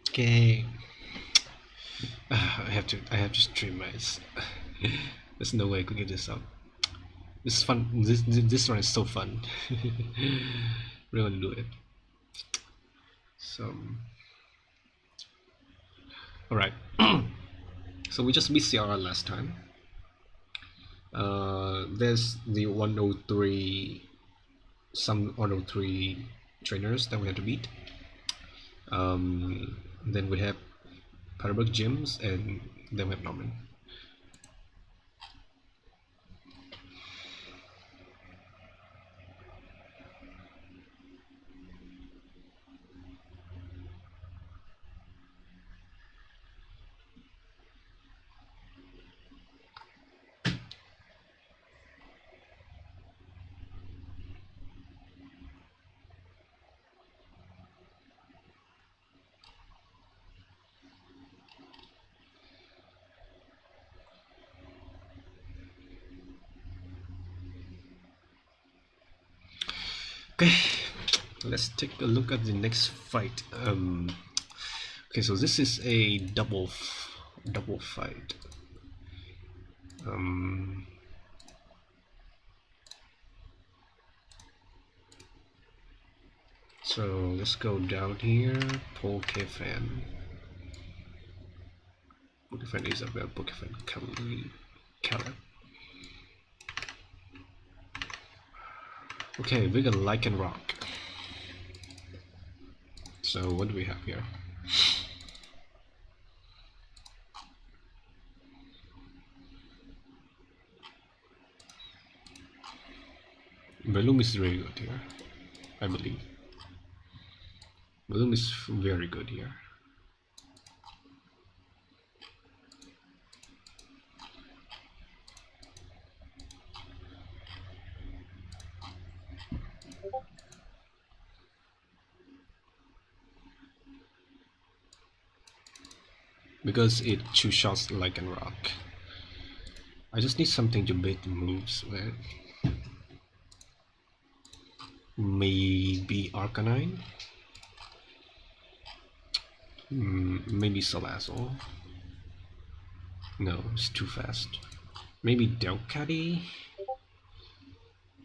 Okay. I have to stream my. There's no way I could get this up. This is fun. This run is so fun. Really want to do it. So, all right. So we just missed CR last time. There's the 103, some 103 trainers that we have to beat. Then we have Parabolic Gyms, and then we have Norman. Okay, let's take a look at the next fight. Okay, so this is a double fight. So let's go down here. Pokefan. Pokefan Isabel. Pokefan Caleb. Okay, we got Lichen Rock. So what do we have here? Balloon is very good here, I believe. Balloon is very good here. Because it two shots like a rock. I just need something to bait the moves with. Maybe Arcanine. Maybe Salazzle. No, it's too fast. Maybe Delcatty.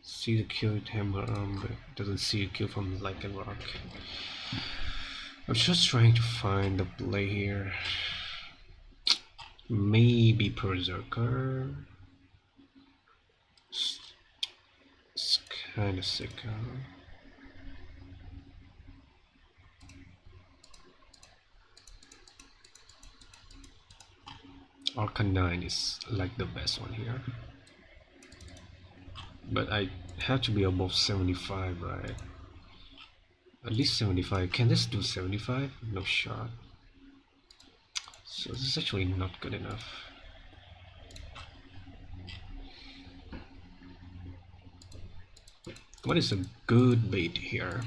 See the kill with Hammer Arm, but doesn't see a kill from Lichen Rock. I'm just trying to find the play here. Maybe Berserker. It's kind of sick, huh? Arcanine is like the best one here. But I have to be above 75, right? At least 75. Can this do 75? No shot. So this is actually not good enough. What is a good bait here?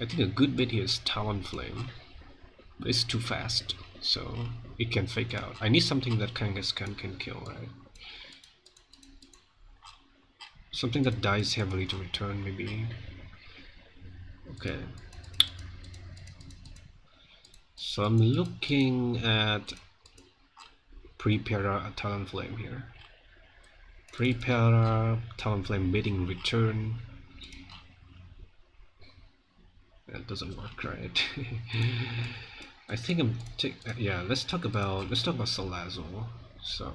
I think a good bait here is Talonflame. But it's too fast, so it can fake out. I need something that Kangaskhan can kill, right? Something that dies heavily to return, maybe. Okay. So I'm looking at Prepara Talonflame here. Prepara Talonflame baiting return. That doesn't work, right? I think I'm yeah. Let's talk about Salazzle. So.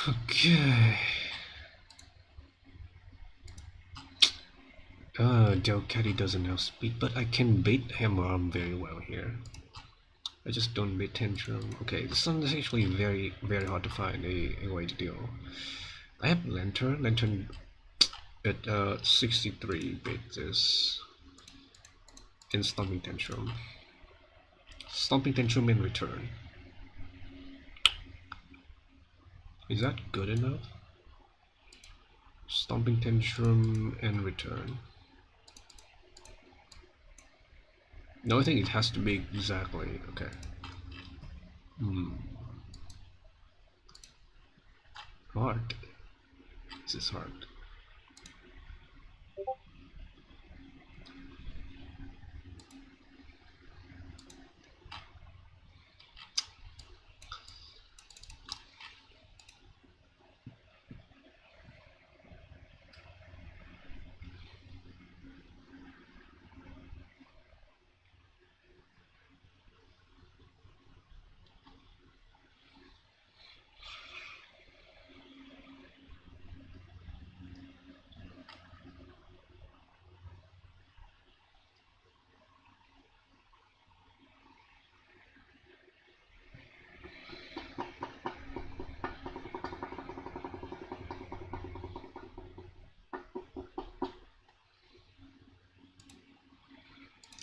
Okay. Delcatty doesn't have speed, but I can bait Hammer Arm very well here. I just don't bait Tantrum. Okay, this one is actually very, very hard to find a way to deal. I have Lantern. Lantern at 63 bait this. And Stomping Tantrum. Stomping Tantrum in return. Is that good enough? Stomping Tantrum and return. No, I think it has to be exactly okay. Hard. This is hard.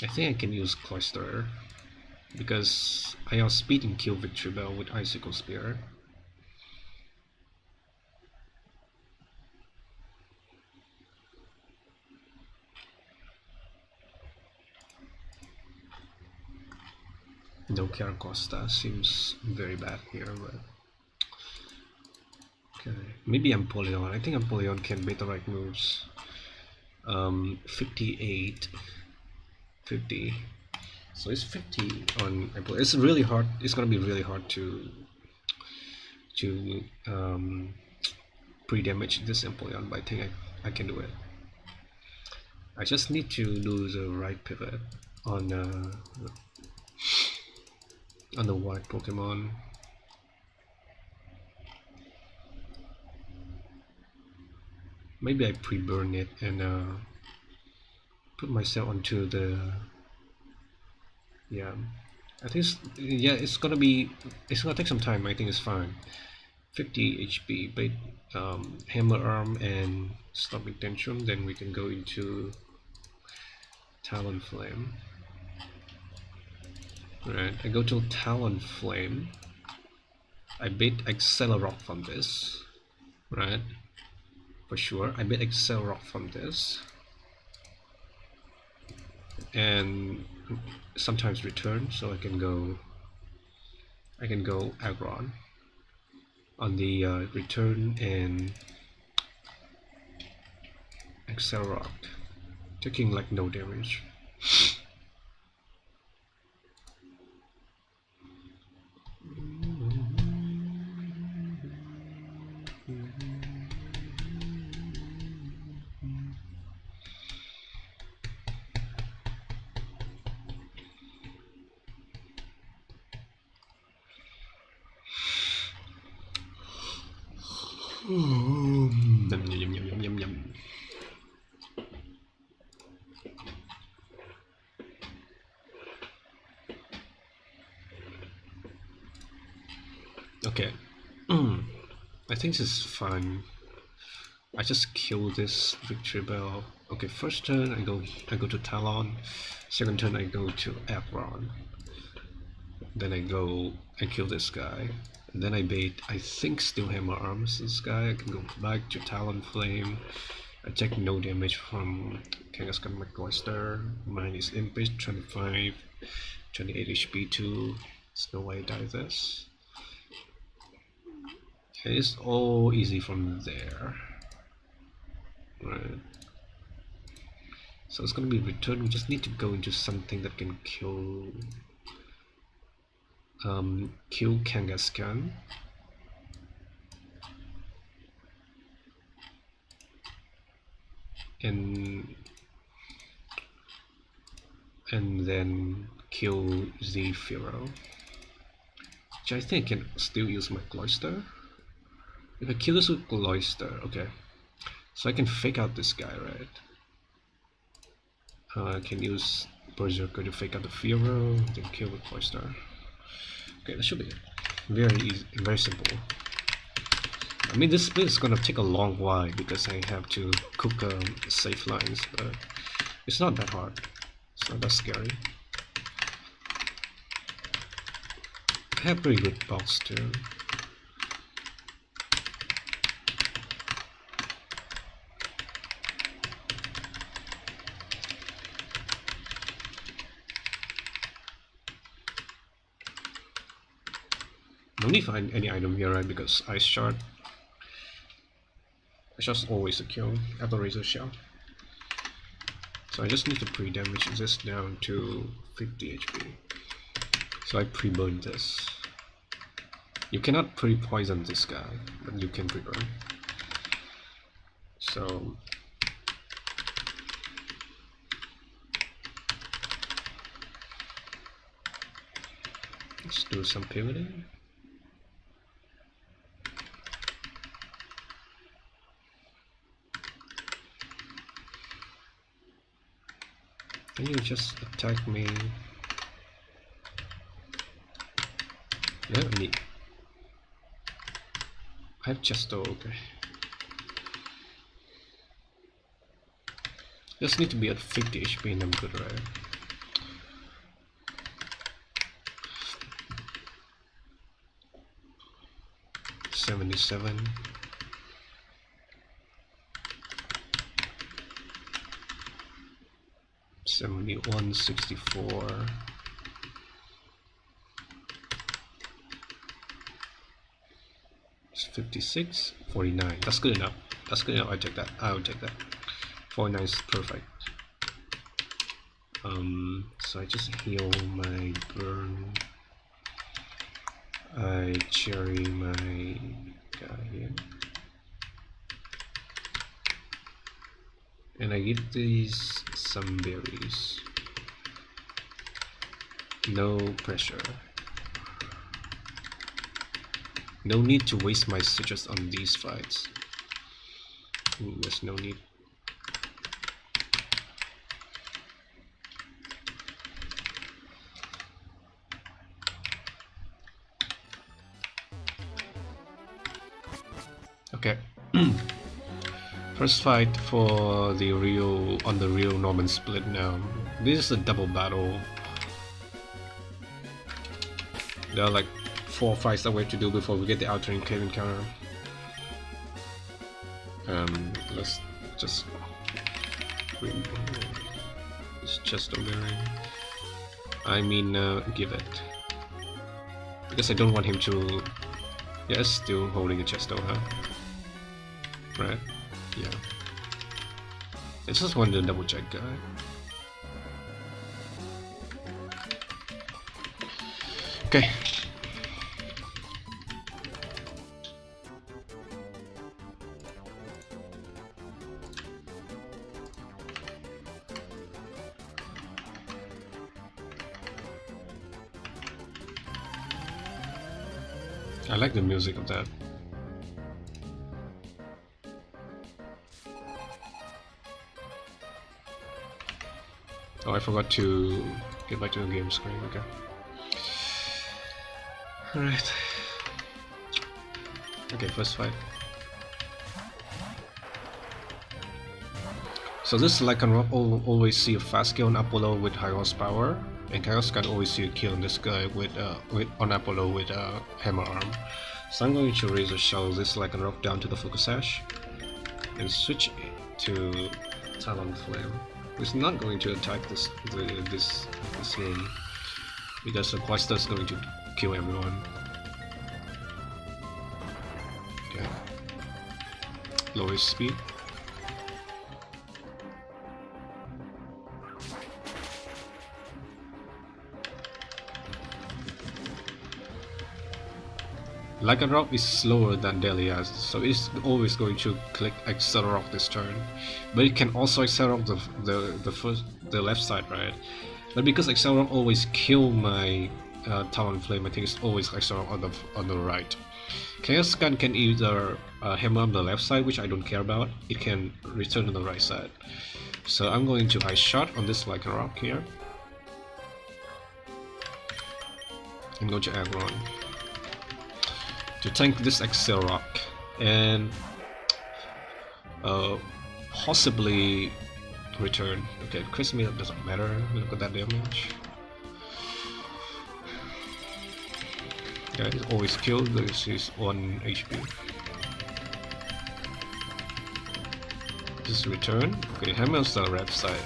I think I can use Cloister because I have speed and kill Victory Bell with Icicle Spear. No Costa seems very bad here, but okay. Maybe Empoleon. I think Empoleon can beat the right moves. 58, 50. So it's 50 on Empoleon. It's really hard. It's gonna be really hard to pre-damage this Empoleon, but I think I can do it. I just need to do the right pivot on the white Pokemon. Maybe I pre-burn it and put myself onto the yeah. I think it's gonna take some time. I think it's fine. 50 HP, but Hammer Arm and Stomping Tantrum. Then we can go into Talonflame. Right, I go to Talonflame. I bait Accelerock from this. Right, for sure. I bait Accelerock from this. And sometimes return, so I can go Aggron on the return and Accelerock, taking like no damage. Yum, yum, yum, yum, yum, yum. Okay. I think this is fun. I just kill this Victory Bell. Okay, first turn I go to Talon. Second turn I go to Aggron. Then I kill this guy. And then I bait, I think, still Hammer Arms this guy. I can go back to Talonflame. I take no damage from Kangaskhan McCloyster. Mine is Impish, 25, 28 HP too. There's no way I die this. Okay, it's all easy from there. Right. So it's gonna be return. We just need to go into something that can kill Kangaskhan. And then kill Zephyro, which I think can still use my Cloister. If I kill this with Cloister, okay. So I can fake out this guy, right? I can use Berserker to fake out the Furo, then kill with Cloister. Okay, that should be it. Very easy, very simple. I mean, this split is gonna take a long while because I have to cook safe lines, but it's not that hard. It's not that scary. I have pretty good box too. No need to find any item here, right? Because Ice Shard. It's just always a kill after Razor Shell. So I just need to pre-damage this down to 50 HP. So I pre-burn this. You cannot pre-poison this guy, but you can pre-burn. So let's do some pivoting. Can you just attack me? Yeah, me. I have Chesto, okay. Just need to be at 50 HP and I'm good, right? $77. $71.64. It's 56.49. That's good enough. That's good enough. I take that. I would take that. 49 is perfect. So I just heal my burn. I cherry my guy here. And I give these some berries. No pressure. No need to waste my citrus on these fights. There's no need. Okay. First fight for the real Norman split now. This is a double battle. There are like 4 fights that we have to do before we get the outer cave encounter. Let's just it's just ovarian. I mean, give it because I don't want him to. Yes, still holding a Chesto, huh? Right? Yeah. I just wanted to double check, guy. Okay. I like the music of that. Oh, I forgot to get back to the game screen. Okay. Alright. Okay, first fight. So this Lycan always see a fast kill on Apollo with high horsepower, and Chaos can always see a kill on this guy with on Apollo with hammer arm. So I'm going to Razor Shell this Lycan down to the Focus Sash and switch it to Talon Flame. It's not going to attack this room because the Quester is going to kill everyone. Okay. Lowest speed. Lycanroc is slower than Delias, so it's always going to click Accelerock this turn. But it can also Accelerock the left side, right? But because Accelerock always kill my Talon Flame, I think it's always Accelerock on the right. Chaos Gun can either hammer on the left side, which I don't care about. It can return to the right side. So I'm going to ice shot on this like a rock here. I'm going to aggron to tank this Excel rock and possibly return. Okay, crits me, that doesn't matter. Look at that damage. Yeah, it's always killed. This is 1 HP. Just return. Okay, hammer's the left side.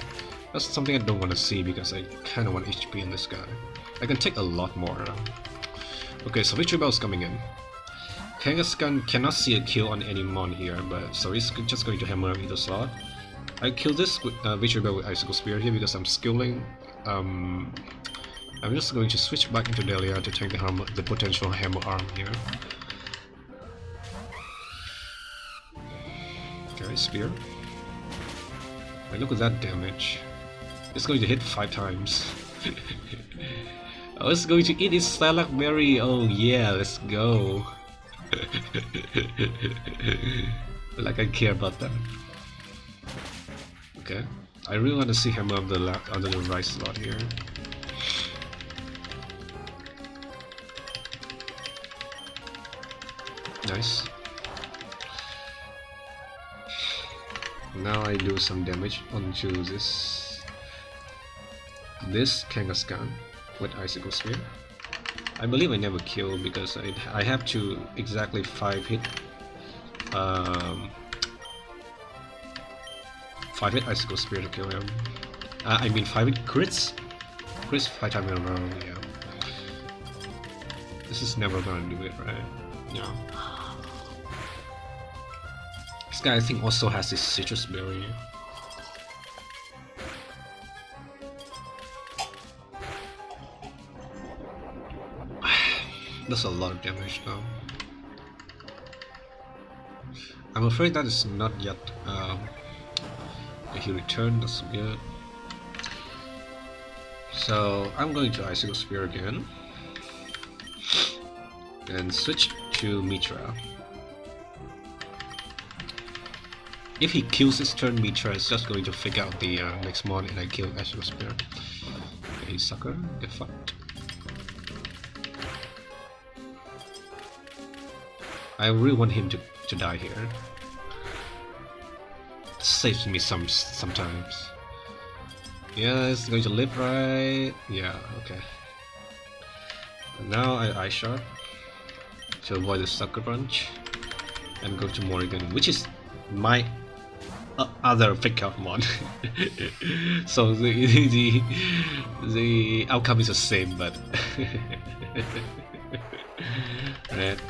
That's something I don't want to see because I kind of want HP in this guy. I can take a lot more now. Okay, so Victory Bell's coming in. Kangaskhan cannot see a kill on any mon here, but so he's just going to hammer either slot. I kill this with Victory Bell with Icicle Spear here because I'm skilling. I'm just going to switch back into Delia to tank the potential hammer arm here. Okay, spear. Wait, look at that damage. It's going to hit 5 times. Oh, it's going to eat its Lilac Berry. Oh yeah, let's go. Like I care about that. Okay, I really want to see hammer on the under the right slot here. Nice. Now I do some damage onto this Kangaskhan with Icicle Spear. I believe I never kill because I have to exactly 5 hit 5 hit Icicle Spear to kill him. I mean 5 hit crits 5 times in a row. Yeah, this is never gonna do it, right? Yeah. This guy I think also has this citrus berry. That's a lot of damage now. I'm afraid that is not yet he returned, that's good. So I'm going to Icicle Spear again and switch to Mitra. If he kills his turn, Mitra is just going to fake out the next mon and I kill Icicle Spear. Okay, sucker, get fucked. I really want him to die here. It saves me sometimes. Yeah, it's going to live, right? Yeah, okay. And now I Ice Shot to avoid the Sucker Punch and go to Morrigan, which is my other fake out mod. So the outcome is the same, but right.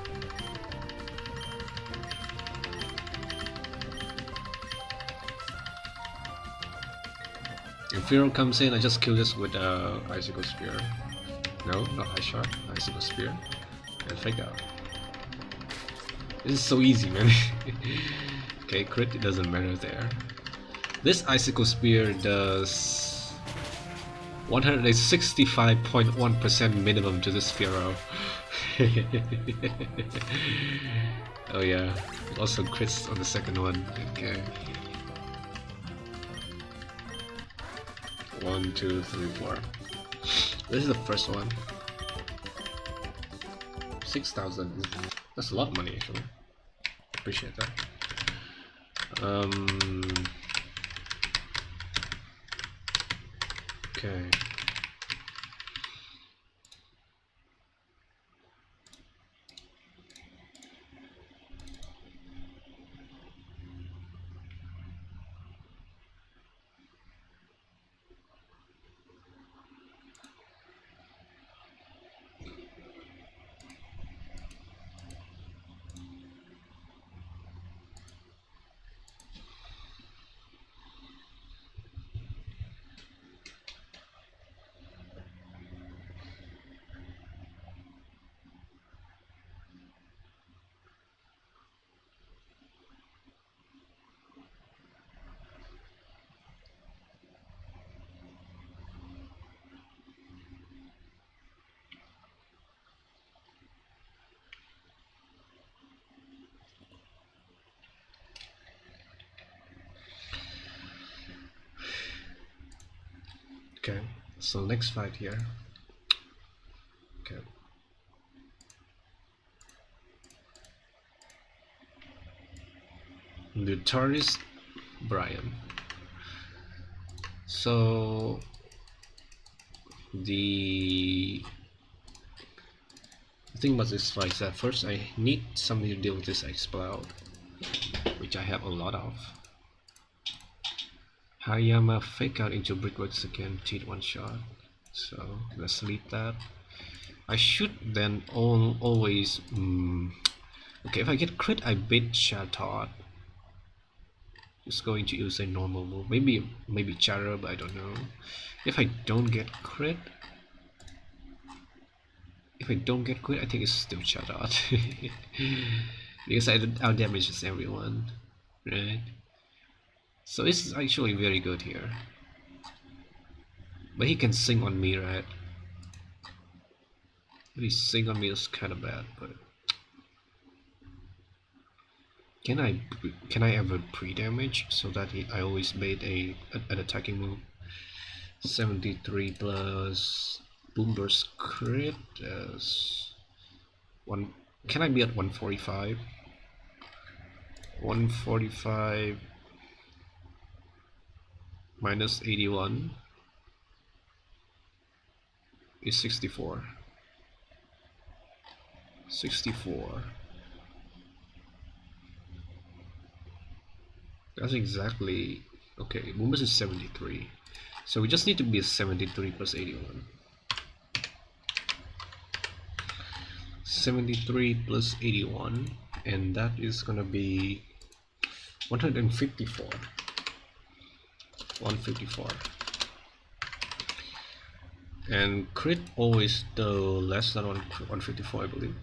If Pharaoh comes in, I just kill this with Icicle Spear. No, not Ice Shot, Icicle Spear. And fake out. This is so easy, man. Okay, crit, it doesn't matter there. This Icicle Spear does 165.1% minimum to this Pharaoh. Oh yeah, also crits on the second one. Okay. 1, 2, 3, 4. This is the first one. 6,000. That's a lot of money, actually. Appreciate that. Okay. Okay, so next fight here. Okay. The tourist Brian. So the thing about this fight is that first I need somebody to deal with this explode, which I have a lot of. Hayama fake out into brickworks again, cheat one shot. So let's leave that. I should then always okay, if I get crit I bait Chatot. Just going to use a normal move. Maybe Chara, but I don't know. If I don't get crit, I think it's still Chatot. Because I'll damage everyone. Right? So it's actually very good here. But he can sing on me, right? If he sing on me is kinda bad, but can I ever pre-damage so that I always bait an attacking move? 73 plus Boomber's crit one. Can I be at 145? 145 minus 81 is 64. 64. That's exactly okay. Boomers is 73. So we just need to be a 73 plus 81. 73 plus 81, and that is gonna be 154. 154. And crit always though less than 154, I believe.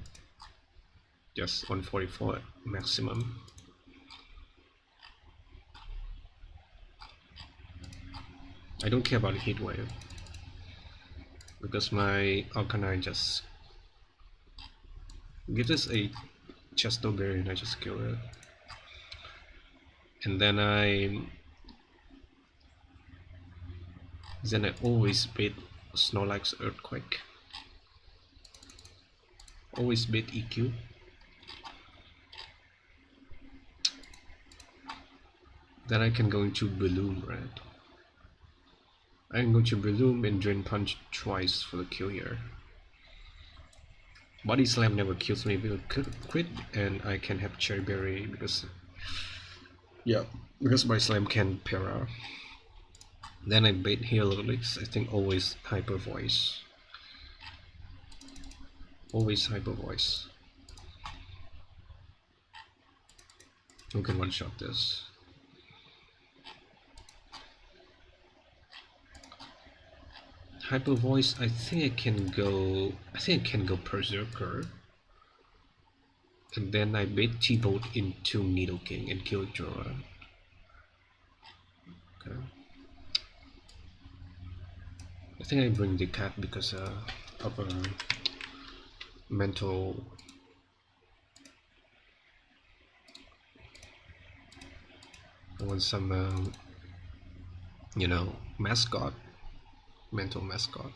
Just 144 maximum. I don't care about the heat wave because my Arcanine just give this a Chesto Berry and I just kill it. And then I always bait Snorlax Earthquake. Always bait EQ. Then I can go into Bloom, right? I can go to Bloom and Drain Punch twice for the kill here. Body Slam never kills me because crit, and I can have Cherry Berry because Body Slam can para. Then I bait Helix. I think always Hyper Voice. Always Hyper Voice. Who can one shot this? Hyper Voice. I think I can go Berserker. And then I bait T-Bolt into Needle King and kill Jorah. Okay. I think I bring the cat because of a mental. I want some, mascot, mental mascot.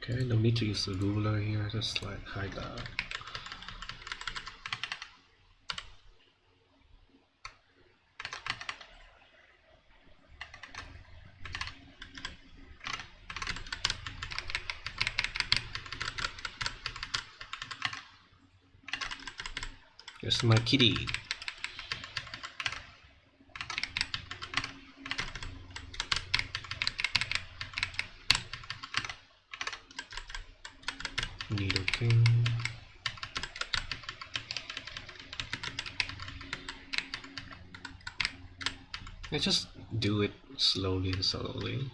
Okay, no need to use the ruler here, just like hide that. Here's my kitty. Needle king. I just do it slowly and slowly.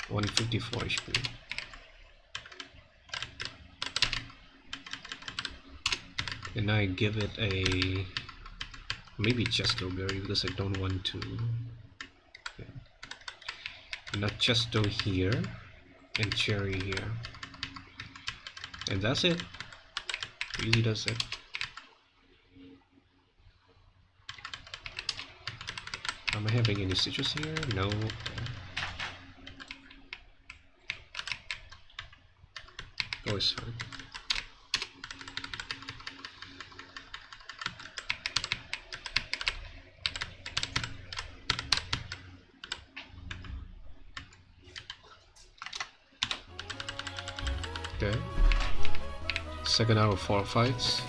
154 HP. And I give it a maybe Chesto berry because I don't want to. Yeah. And a Chesto here and cherry here. And that's it. Easy does it. Am I having any citrus here? No. Oh, it's fine. Okay. Second out of 4 fights.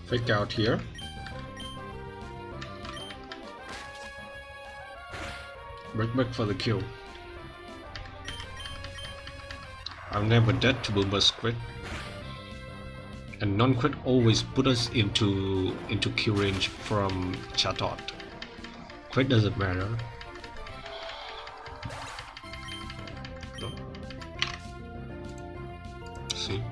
Fake out here. Break back for the kill. I'm never dead to Boomba's crit. And non-crit always put us into kill range from Chatot. Crit doesn't matter. No. See?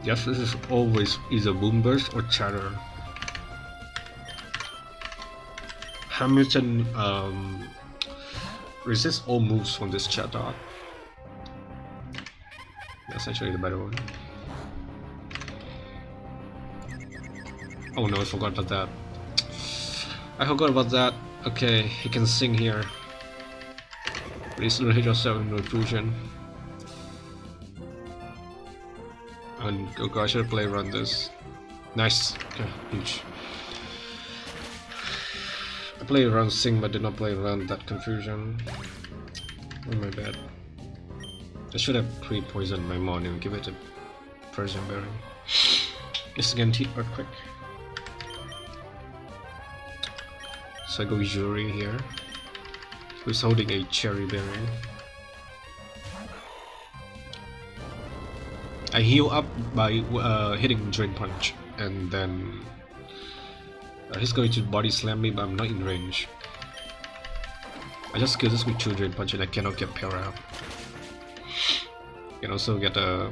Yes, this is always either Boom Burst or Chatter. Hamilton resists all moves from this Chatot. That's actually the better one. Oh no, I forgot about that. Okay, he can sing here. Please don't hit yourself in fusion. And okay, I should play run this. Nice. Okay, huge. I played run sing but did not play run that confusion. Oh my bad. I should have pre-poisoned my mon and give it a Persian berry. This is guaranteed earthquake. So I go Yuri here, who's holding a cherry berry. I heal up by hitting Drain Punch, and then he's going to body slam me, but I'm not in range. I just kill this with 2 Drain Punch and I cannot get Para. You can also get a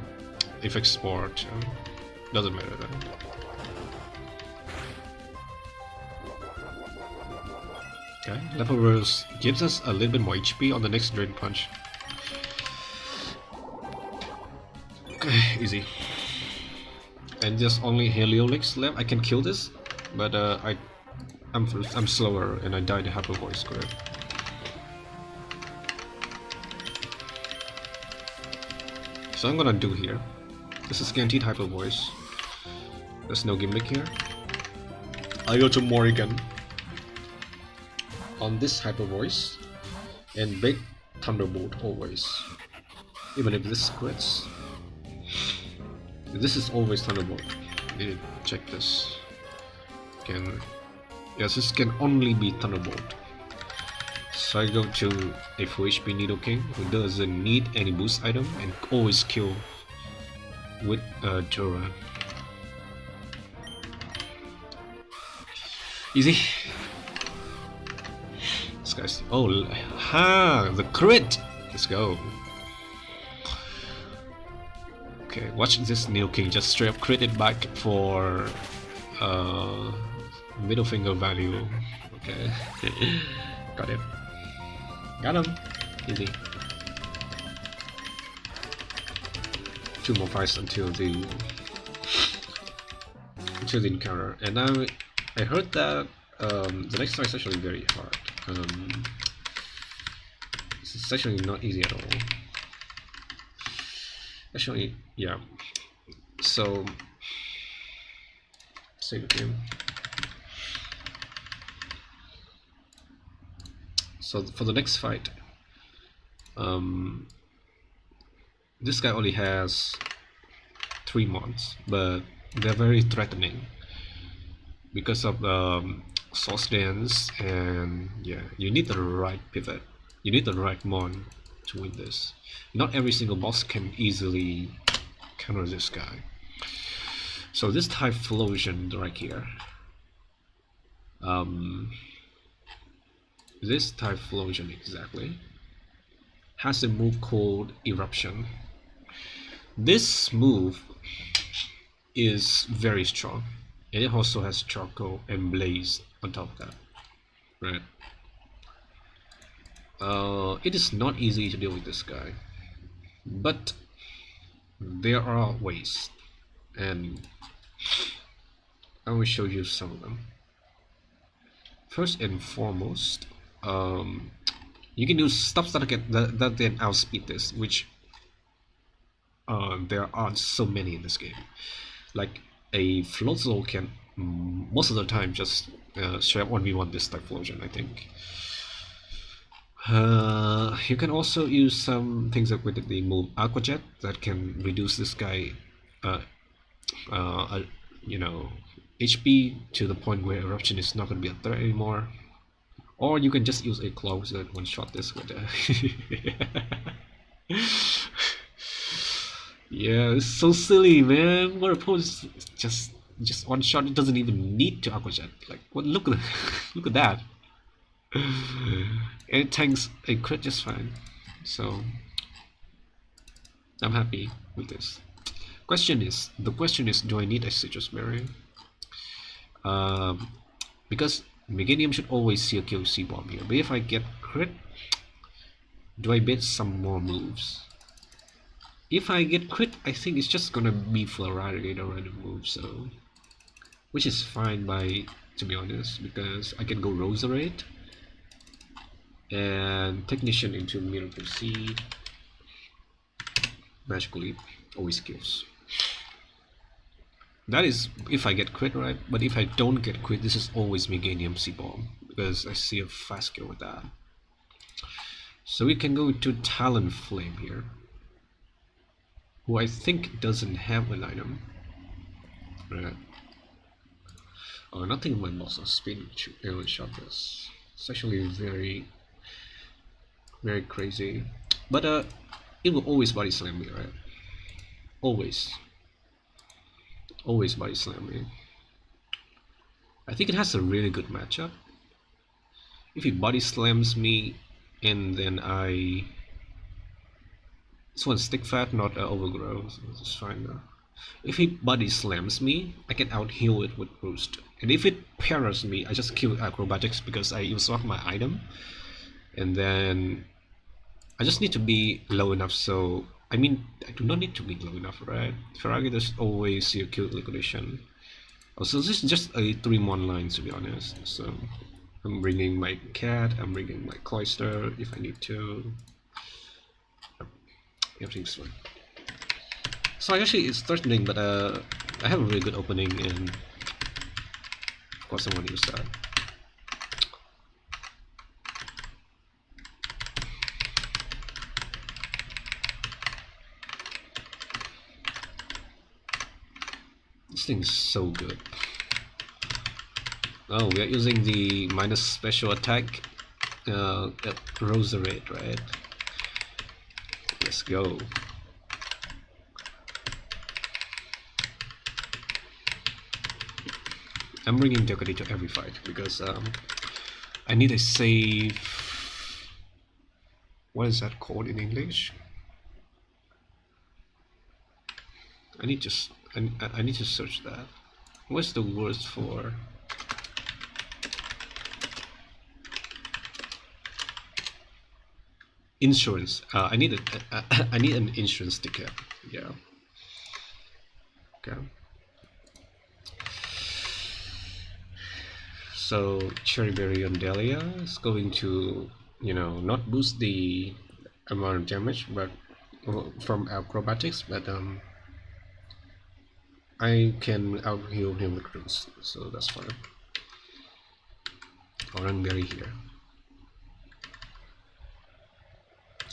effect sport. Doesn't matter though. Okay, Level Rose gives us a little bit more HP on the next Drain Punch. Okay, easy. And just only Heliolix left. I can kill this, but I'm slower and I died to Hyper Voice Square. So I'm gonna do here. This is guaranteed Hyper Voice. There's no gimmick here. I go to Morrigan on this Hyper Voice and big Thunderbolt always. Even if this crits. This is always Thunderbolt. Need to check this. Yes, this can only be Thunderbolt. So I go to a full HP Needle King who doesn't need any boost item and always kill with Jora. Easy. This guy's the crit. Let's go. Okay, watch this Needle King just straight up crit it back for middle finger value. Okay. Got it. Got him. Easy. 2 more fights until the encounter. And now I heard that the next fight is actually very hard. It's actually not easy at all. Actually, yeah. So, save the game. So for the next fight, this guy only has 3 mons, but they're very threatening because of source dance, and yeah, you need the right pivot. You need the right mon to win this. Not every single boss can easily counter this guy. So this Typhlosion right here, this Typhlosion exactly has a move called Eruption. This move is very strong, and it also has Charcoal and Blaze on top of that, right? It is not easy to deal with this guy, but there are ways, and I will show you some of them. First and foremost, you can do stuff that can outspeed this, which there aren't so many in this game. Like a Floatzel can most of the time just straight up 1v1 this Typhlosion, I think. You can also use some things like with the move Aqua Jet that can reduce this guy, you know, HP to the point where Eruption is not going to be a threat anymore. Or you can just use a Claws that one-shot this with yeah, it's so silly, man. What opponents just one-shot, it doesn't even need to Aqua Jet. Like, what? Look at look at that. And it tanks a crit just fine. So I'm happy with this. The question is, do I need a Citrus Berry? Because Meganium should always see a kill C-bomb here. But if I get crit, do I bet some more moves? If I get crit, I think it's just gonna be Florade or random move, so which is fine to be honest, because I can go Roserade and Technician into Miracle Seed. Magical Leap always kills. That is if I get crit, right? But if I don't get crit, this is always Meganium C-bomb, because I see a fast kill with that. So we can go to Talonflame here, who I think doesn't have an item. Right. Oh, nothing in my muscle speed to shot this. It's actually very, very crazy. But it will always body slam me, right? Always body slam me. I think it has a really good matchup. If he body slams me and then this one's stick fat, not overgrow, so it's fine now. If he body slams me, I can out heal it with boost. And if it parries me, I just kill acrobatics because I use off my item. And then I just need to be low enough, so I mean, I do not need to be low enough, right? Ferrari, there's always your kill liquidation. Also, this is just a 3-mon line, to be honest. So I'm bringing my cat, I'm bringing my cloister if I need to. Everything's fine. So actually it's threatening, but I have a really good opening, and of course I want to use that. This thing is so good. Oh, we are using the minus special attack at Roserade, right? Let's go. I'm bringing Dokkaebi to every fight because I need a save. What is that called in English? I need to search that. What's the word for? Insurance. I need an insurance ticket. Yeah. Okay. So Cherry Berry on Dahlia is going to, not boost the amount of damage, but from acrobatics, but I can out heal him with crits, so that's fine. I'll run Berry here,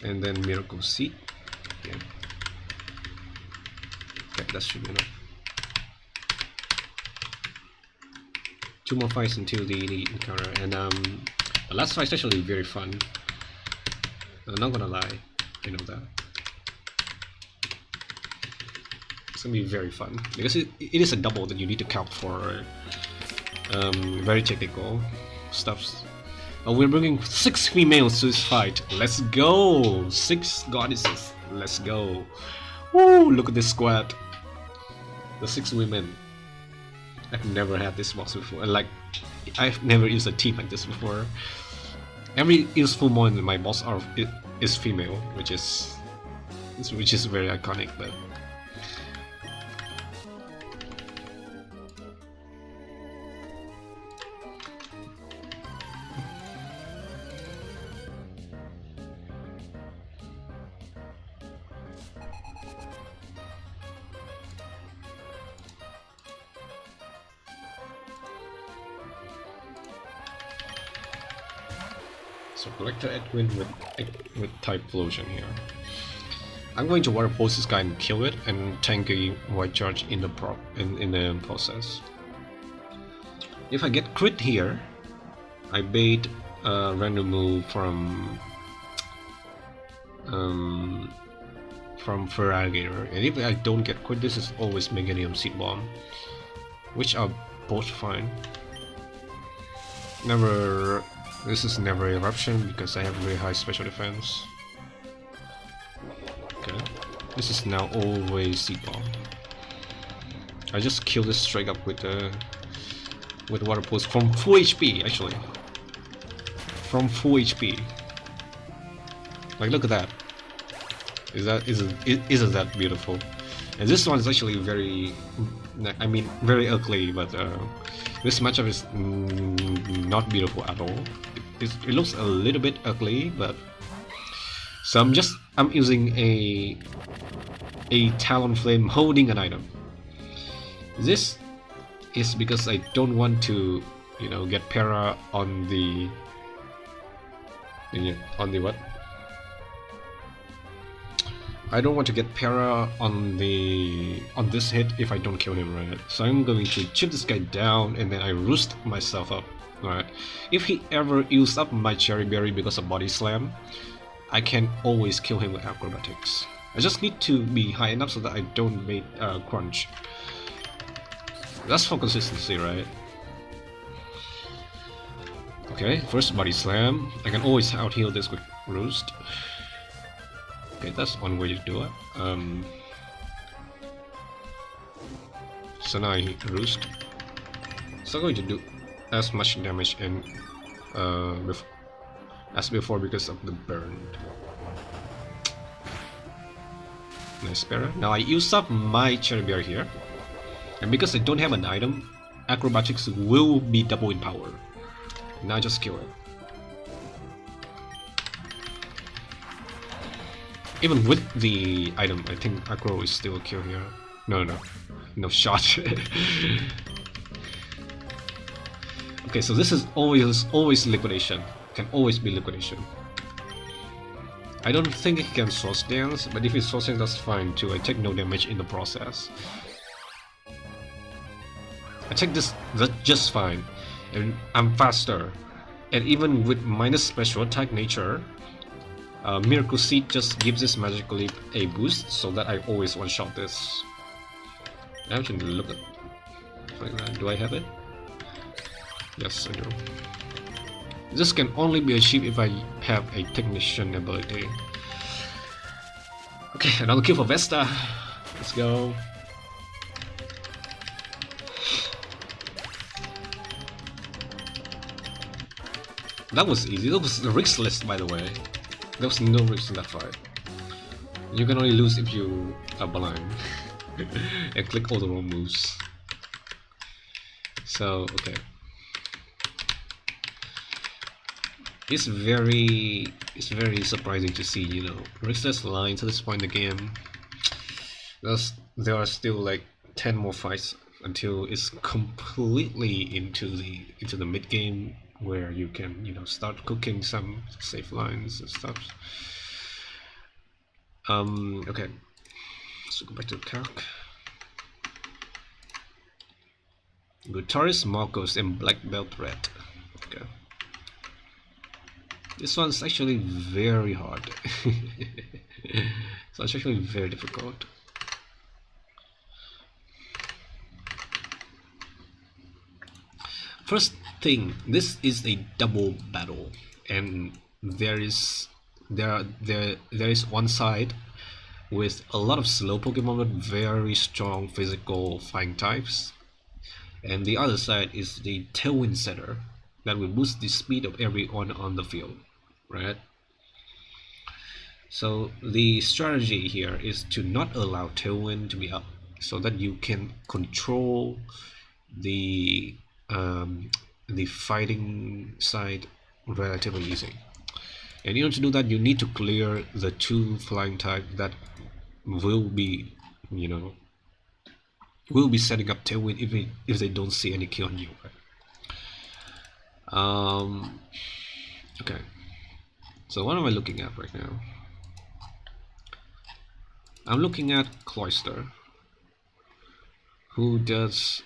and then Miracle Seed. Yeah. Okay, that should be enough. 2 more fights until the encounter, and the last fight is actually very fun. I'm not gonna lie, I know that. It's gonna be very fun because it is a double that you need to count for very technical stuffs. We're bringing 6 females to this fight. Let's go! 6 goddesses. Let's go! Woo! Look at this squad. The 6 women. I've never had this box before. Like, I've never used a team like this before. Every useful mon in my boss is female, which is very iconic. But so Collector Edwin with type Flosion here. I'm going to water pulse this guy and kill it, and tank a white charge in the process. If I get crit here, I bait a random move from Feraligatr, and if I don't get crit, this is always Meganium Seed Bomb, which are both fine. This is never Eruption because I have very high special defense. Okay, this is now always Seed Bomb. I just kill this straight up with Water Pulse from full HP actually. From full HP. Like, look at that. Isn't that beautiful? And this one is actually very ugly, but this matchup is not beautiful at all. It looks a little bit ugly, but so I'm using a Talonflame holding an item. This is because I don't want to, get para on the what? I don't want to get para on this hit if I don't kill him, right? So I'm going to chip this guy down and then I roost myself up. Alright. If he ever used up my Cherry Berry because of Body Slam, I can always kill him with acrobatics. I just need to be high enough so that I don't bait crunch. That's for consistency, right? Okay, first Body Slam. I can always out heal this with Roost. Okay, that's one way to do it. So now I Roost. It's not going to do as much damage as before because of the burn. Nice para. Now I use up my Cherry Berry here, and because I don't have an item, acrobatics will be double in power. Now I just kill it. Even with the item, I think Acro is still a kill here. No shot. Okay, so this is always liquidation. Can always be liquidation. I don't think he can source dance, but if he's sourcing, that's fine too. I take no damage in the process. I take this just fine, and I'm faster. And even with minus special attack nature, Miracle Seed just gives this magically a boost, so that I always one-shot this. I have to look at like that. Do I have it? Yes, I do. This can only be achieved if I have a Technician ability. Okay, another kill for Vesta. Let's go. That was easy. That was riskless, by the way. There was no risk in that fight. You can only lose if you are blind and click all the wrong moves. So, okay. it's very surprising to see, you know, Rick's line to this point in the game. There are still like 10 more fights until it's completely into the mid game, where you can, you know, start cooking some safe lines and stuff. Okay, so go back to the calc. Good, Taurus, Marcos, and Black Belt Red. Okay. This one's actually very hard. So it's actually very difficult. First thing, this is a double battle, and there is one side with a lot of slow Pokemon with very strong physical flying types, and the other side is the Tailwind setter that will boost the speed of everyone on the field, right? So the strategy here is to not allow Tailwind to be up, so that you can control the fighting side relatively easy. And in order to do that, you need to clear the two flying type that will be, you know, will be setting up Tailwind if they don't see any kill on you, right? Okay. So what am I looking at right now? I'm looking at Cloyster, who does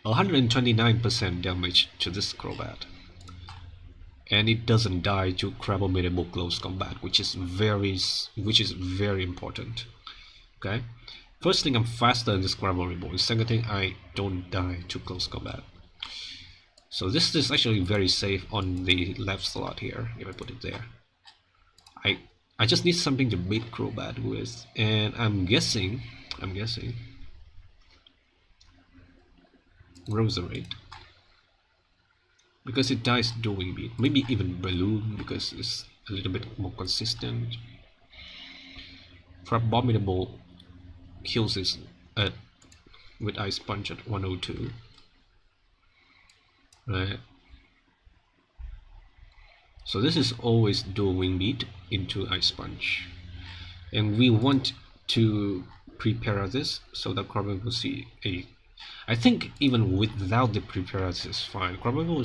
129% damage to this Crobat, and it doesn't die to Crabominable close combat, which is very important. Okay, first thing, I'm faster than this Crabominable. Second thing, I don't die to close combat. So this is actually very safe on the left slot here. If I put it there, I just need something to beat Crobat with, and I'm guessing Roserade, because it dies during beat. Maybe even Balloon, because it's a little bit more consistent. Crabominable kills it with Ice Punch at 102. Right. So this is always dual wing beat into Ice Punch, and we want to prepare this so that Crabominable will see a. I think even without the prepare is fine. Crabominable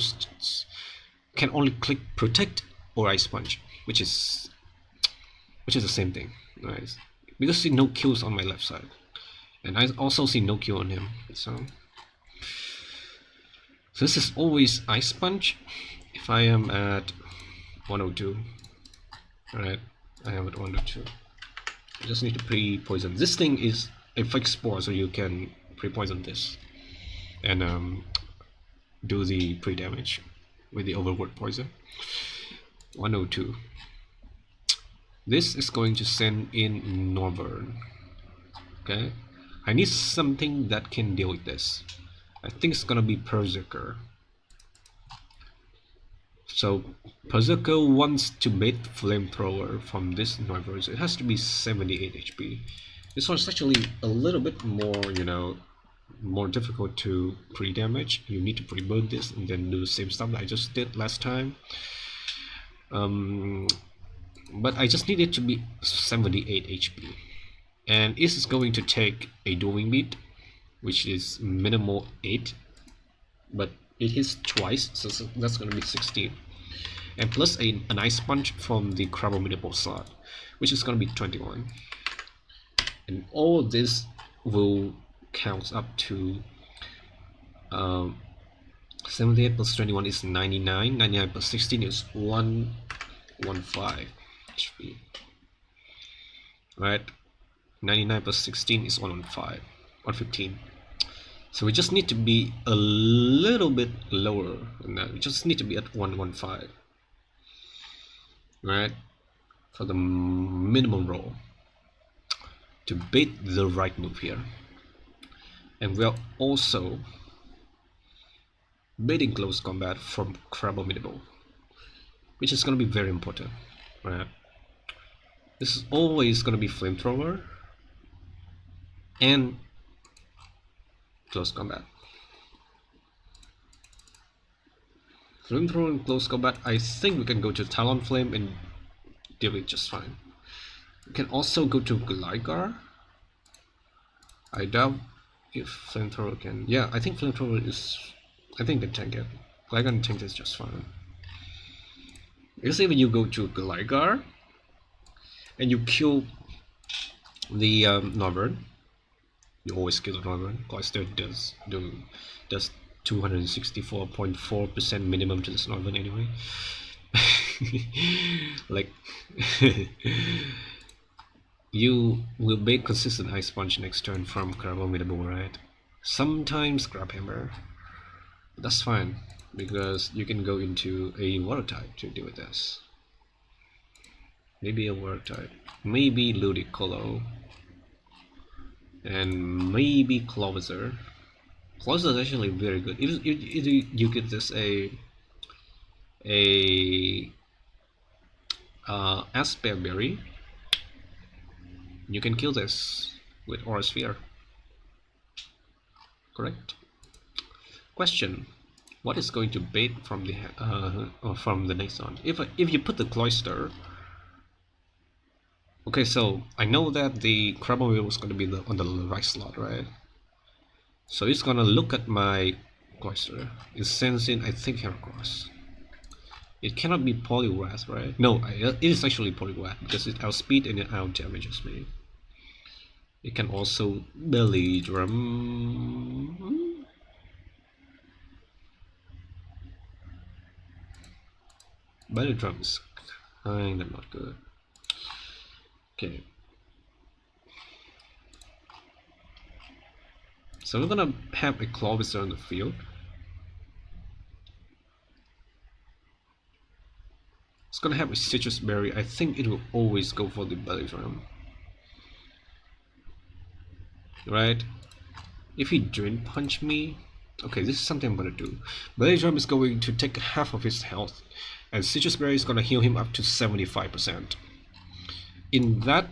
can only click Protect or Ice Punch, which is the same thing, right? Because I see no kills on my left side, and I also see no kill on him. So this is always Ice Punch if I am at 102. Alright, I am at 102. I just need to pre-poison. This thing is a fixed spore, so you can pre-poison this and do the pre-damage with the overworld poison. 102. This is going to send in Northern. Okay, I need something that can deal with this. I think it's gonna be Berserker. So Berserker wants to bait Flamethrower from this Northern, so it has to be 78 HP. This one's actually a little bit more, you know, more difficult to pre-damage. You need to pre-burn this and then do the same stuff that I just did last time. But I just need it to be 78 HP. And this is going to take a dueling beat, which is minimal 8, but it hits twice, so that's going to be 16. And plus an Ice Punch from the Crabominable slot, which is going to be 21. And all this will count up to 78 plus 21 is 99. 99 plus 16 is 115 HP. Right? 99 plus 16 is 115. So we just need to be a little bit lower than that. We just need to be at 115. Right? For the minimum roll to bait the right move here. And we are also baiting close combat from Crabominable, which is going to be very important. Right? This is always going to be Flamethrower and close combat. Flamethrower in close combat, I think we can go to Talon Flame and deal it just fine. We can also go to Gligar. I doubt if Flamethrower can. Yeah, I think Flamethrower is. I think they tank it. Gligar and tank is just fine. Let's say when you go to Gligar and you kill the Norbert, you always kill the Norbert. Cloyster does 264.4% minimum to this Norbert anyway. Like you will make consistent Ice Punch next turn from Carbon right? Sometimes Grab Hammer. That's fine, because you can go into a Water type to deal with this. Maybe a Water type. Maybe Ludicolo. And maybe Clovizer. Clovizer is actually very good. If you get this a Asper Berry, you can kill this with Aura Sphere. Correct? Question: what is going to bait from the Nexon? If you put the Cloyster, okay, so I know that the Crabble was going to be on the right slot, right? So it's gonna look at my Cloyster. It sends in, I think, Heracross. It cannot be Poliwrath, right? No, it is actually Poliwrath because it outspeed and it out damages me. It can also Belly Drum. Belly Drum is kinda not good. Okay. So we're gonna have a Clovizer on the field. It's gonna have a Citrus Berry. I think it will always go for the Belly Drum. Right? If he Drain Punch me, okay, this is something I'm gonna do. Belly Drum is going to take half of his health, and Citrus Berry is gonna heal him up to 75%. In that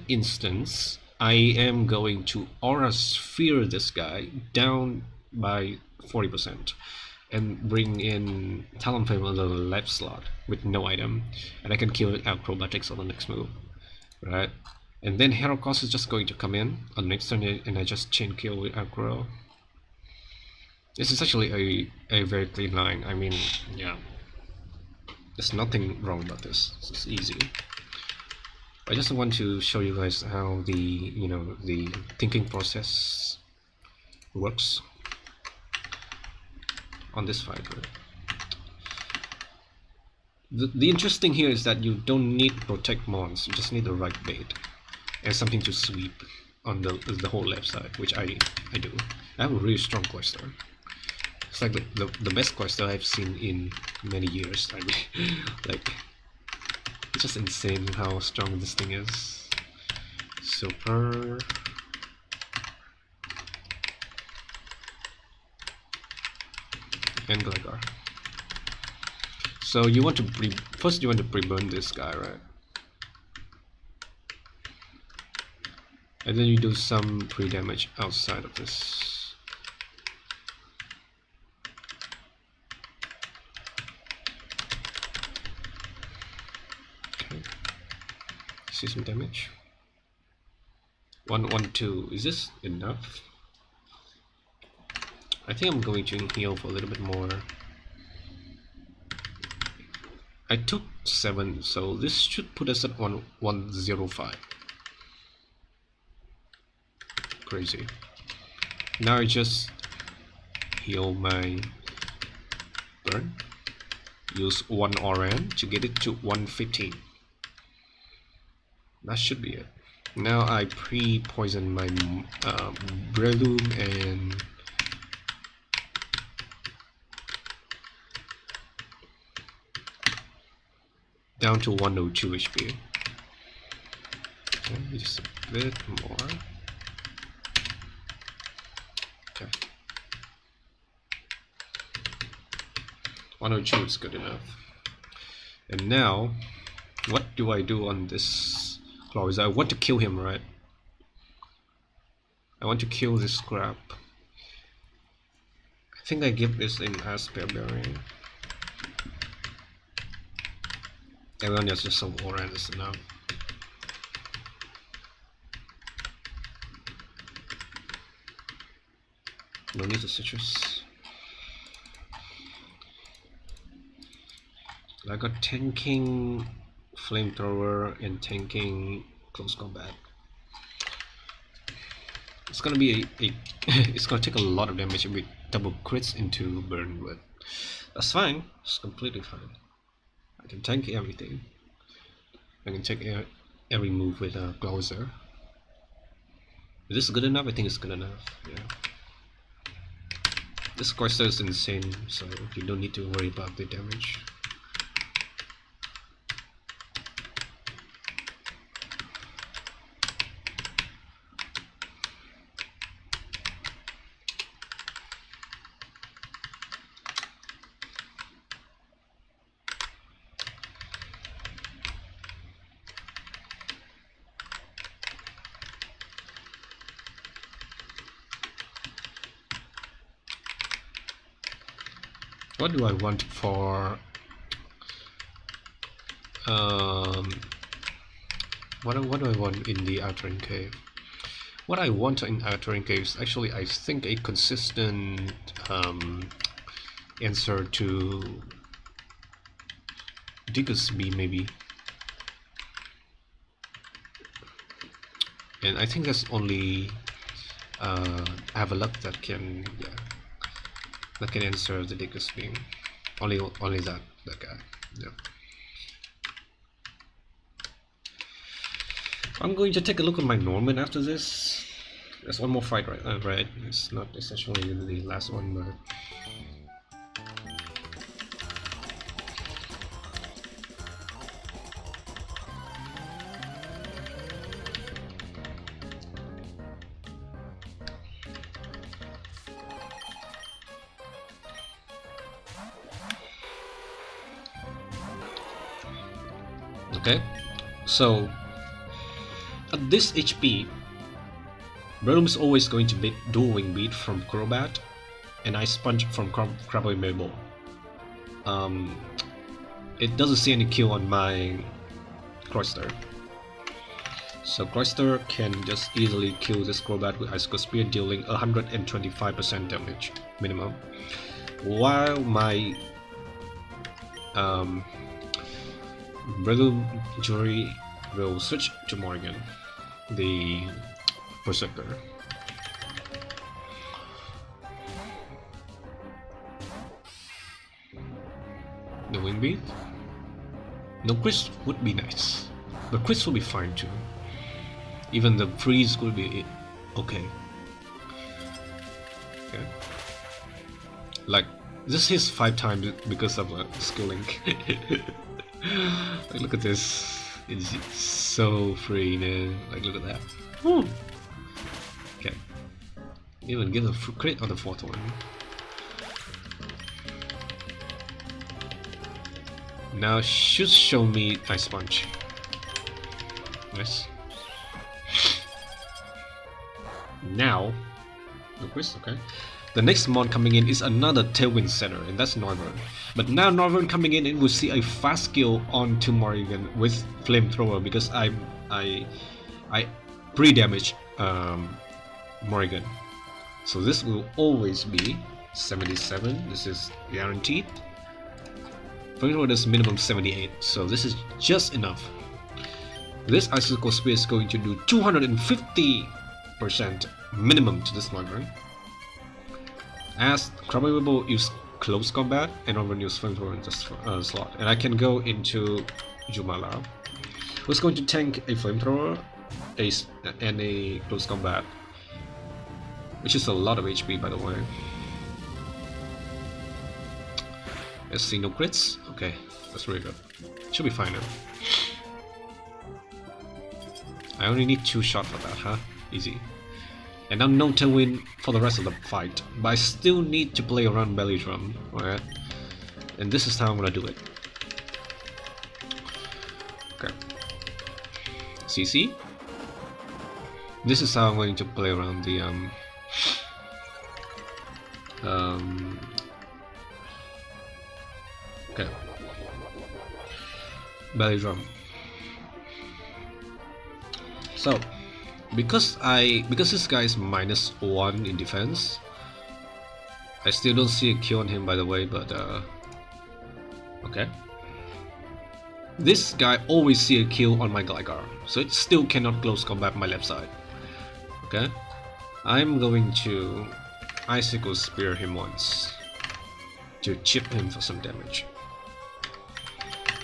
instance, I am going to Aura Sphere this guy down by 40%. And bring in Talonflame on the left slot with no item, and I can kill Acrobatics on the next move, right? And then Heracross is just going to come in on the next turn, and I just chain kill with Acro. This is actually a very clean line. I mean, yeah, there's nothing wrong about this. This is easy. I just want to show you guys how the thinking process works on this fight. The interesting here is that you don't need Protect Mons, you just need the right bait and something to sweep on the whole left side, which I do. I have a really strong Cloyster. It's like the best Cloyster I've seen in many years. I mean, like, it's just insane how strong this thing is. Super. And Gligar. So you want to first you want to pre-burn this guy, right? And then you do some pre-damage outside of this. Okay. See some damage. 112. Is this enough? I think I'm going to heal for a little bit more. I took 7, so this should put us at 105. Crazy. Now I just heal my burn. Use 1 Oran to get it to 115. That should be it. Now I pre-poison my Breloom and down to 102 HP. Okay, just a bit more. Okay. 102 is good enough. And now, what do I do on this Clovis? I want to kill him, right? I want to kill this crap. I I think I give this in as Barbarian. Everyone is just so orange now. No need to citrus. I got tanking flamethrower and tanking close combat. It's gonna be a it's gonna take a lot of damage if we double crits into burn, but that's fine. It's completely fine. I can tank everything. I can take every move with a closer. Is this good enough? I think it's good enough. Yeah. This Corsair is insane, so you don't need to worry about the damage. What do I want for what do I want in the Outering Cave? What I want in Outering Cave is actually, I think, a consistent answer to Degus B maybe. And I think there's only Avalok that can answer the Degus beam. Only that guy. Yeah. I'm going to take a look at my Norman after this. There's one more fight, right? Right. It's not essentially the last one, but. Okay, so at this HP, Burnham is always going to be dual wing beat from Crobat and Ice Punch from Crabby Mabel. It doesn't see any kill on my Cloyster, so Cloyster can just easily kill this Crobat with Ice Spear, dealing 125% damage minimum, while my Brilliant Jury will switch to Morgan, the Berserker. The Wing Beat? No, Chris would be nice, but Chris will be fine too. Even the Freeze could be okay. Okay. Like, this hits 5 times because of a skill link. Like, look at this. It's so free, man. Like, look at that. Woo. Okay. Even give a crit on the 4th one. Now should show me Ice Punch. Nice. Now, okay. The next mon coming in is another Tailwind Setter, and that's Northern. But now Northern coming in, and we'll see a fast skill onto Morrigan with Flamethrower, because I pre-damage Morrigan. So this will always be 77. This is guaranteed. Flamethrower is minimum 78, so this is just enough. This Icicle Spear is going to do 250% minimum to this Northern. As Crabble use close combat and Northern use Flamethrower in this slot, and I can go into Jumala, who's going to tank a Flamethrower and a close combat, which is a lot of HP, by the way. Let's see, no crits. Okay, that's really good. Should be fine now. I only need 2 shots for that, huh? Easy. And I'm no Tailwind for the rest of the fight, but I still need to play around Belly Drum, alright? And this is how I'm gonna do it. Okay. CC. This is how I'm going to play around the Um, okay. Belly drum. So, because this guy is -1 in defense, I still don't see a kill on him, by the way. But okay. This guy always see a kill on my Gligar, so it still cannot close combat my left side. Okay, I'm going to Icicle Spear him once to chip him for some damage.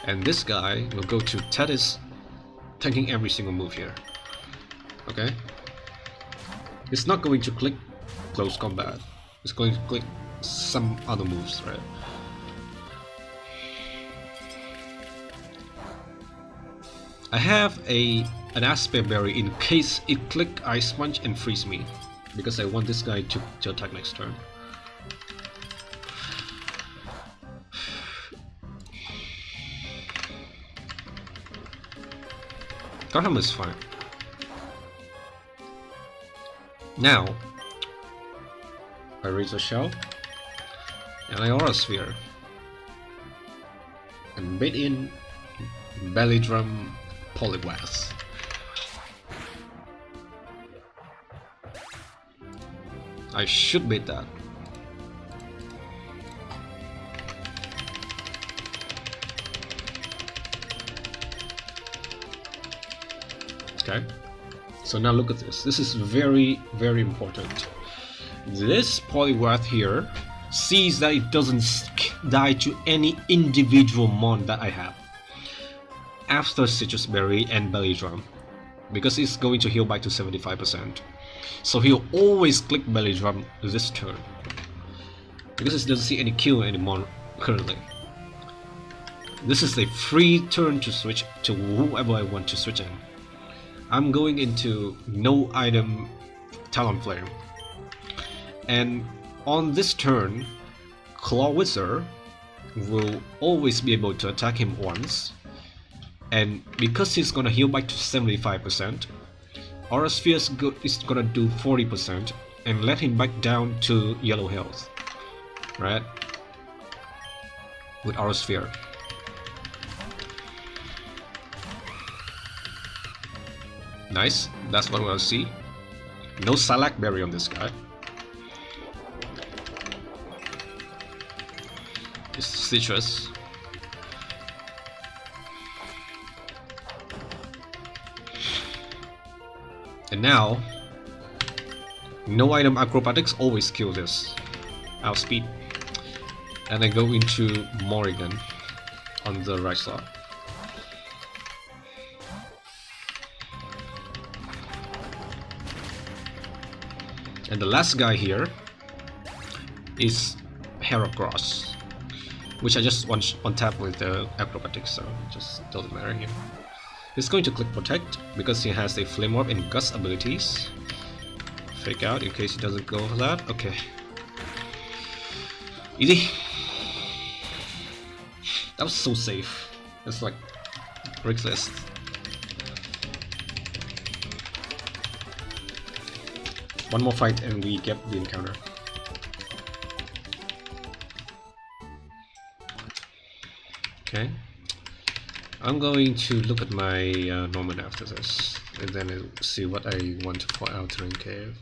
And this guy will go to Tethys, tanking every single move here. Okay, it's not going to click close combat, it's going to click some other moves, right? I have an Aspect Berry in case it click Ice Punch and freeze me, because I want this guy to attack next turn. Garham is fine. Now I raise a shell and I Aura Sphere and bait in Belly Drum Poliwrath. I should bait that. Okay, so now look at this. This is very, very important. This Poliwrath here sees that it doesn't die to any individual mon that I have after Citrus Berry and Belly Drum, because it's going to heal back to 75%. So he'll always click Belly Drum this turn, because it doesn't see any kill anymore currently. This is a free turn to switch to whoever I want to switch in. I'm going into no item Talonflame, and on this turn Claw Wizard will always be able to attack him once, and because he's gonna heal back to 75%, Aura Sphere is gonna do 40% and let him back down to yellow health, right? With Aura Sphere. Nice, that's what we'll see. No Salac Berry on this guy. It's Citrus. And now, no item Acrobatics always kill this. Outspeed. And I go into Morrigan on the right slot. And the last guy here is Heracross, which I just one tap with the Acrobatics, so it just doesn't matter here. He's going to click Protect because he has a Flame Orb and Gust abilities. Fake out in case he doesn't go for that. Okay. Easy. That was so safe. It's like Brick's List. One more fight and we get the encounter. Okay. I'm going to look at my Norman after this, and then I'll see what I want for Altering Cave.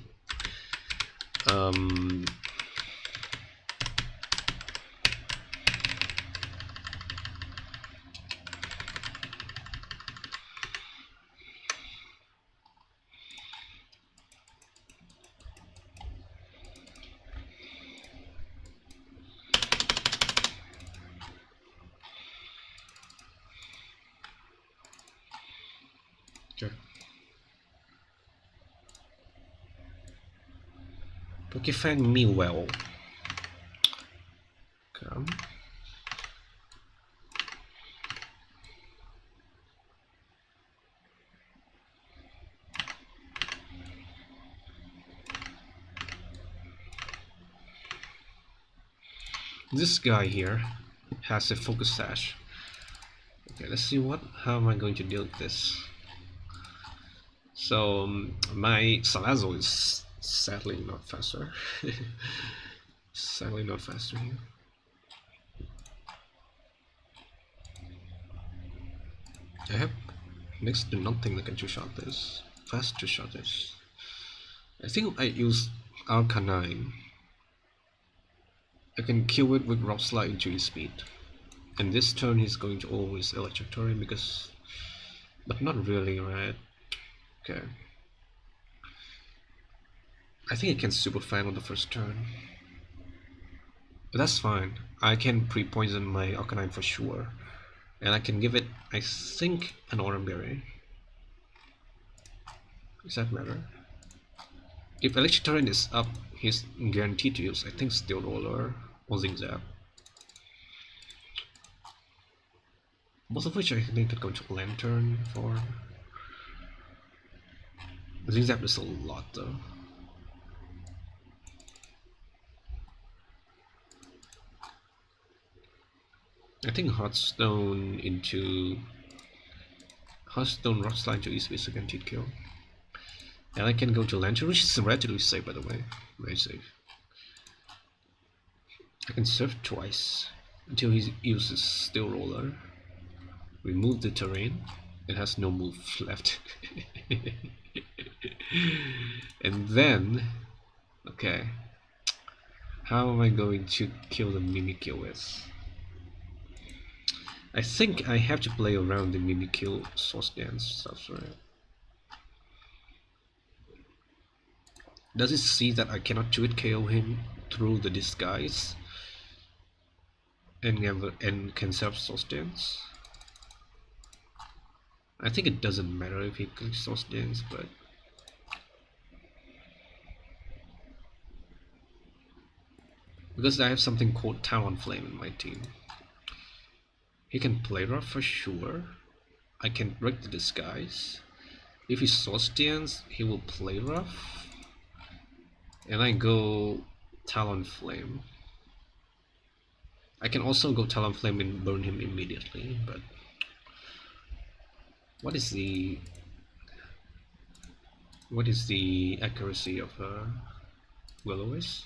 Okay. Pokefang me well. Come. This guy here has a Focus Sash. Okay, let's see how am I going to deal with this. So my Salazzle is sadly not faster. Sadly not faster here. I have next to nothing that can two-shot this. Fast two-shot this. I think I use Arcanine. I can kill it with Rock Slide into his speed. And this turn he's going to always Electric Torrent because... But not really, right? Okay. I think I can Super Fan on the first turn. But that's fine. I can pre-poison my Arcanine for sure. And I can give it, I think, an Oran Berry. Does that matter? If Electric Torrent is up, he's guaranteed to use, I think, Steel Roller or Zigzag. Both of which I think could go to Lantern for. Zigzag is a lot though. I think Hearthstone into Hearthstone Rock Slide to East is a guaranteed kill. And I can go to Lantern, which is relatively safe by the way. Very safe. I can surf twice until he uses Steel Roller. Remove the terrain. It has no move left. And then, okay, how am I going to kill the Mimikyu with? I think I have to play around the Mimikyu Source Dance stuff, right? Does it see that I cannot 2-hit KO him through the disguise and can self Source Dance? I think it doesn't matter if he clicks Source Dance, but because I have something called Talonflame in my team. He can play rough for sure. I can break the disguise. If he Source Dance, he will play rough. And I go Talonflame. I can also go Talonflame and burn him immediately, but what is the accuracy of Will-O-Wisp?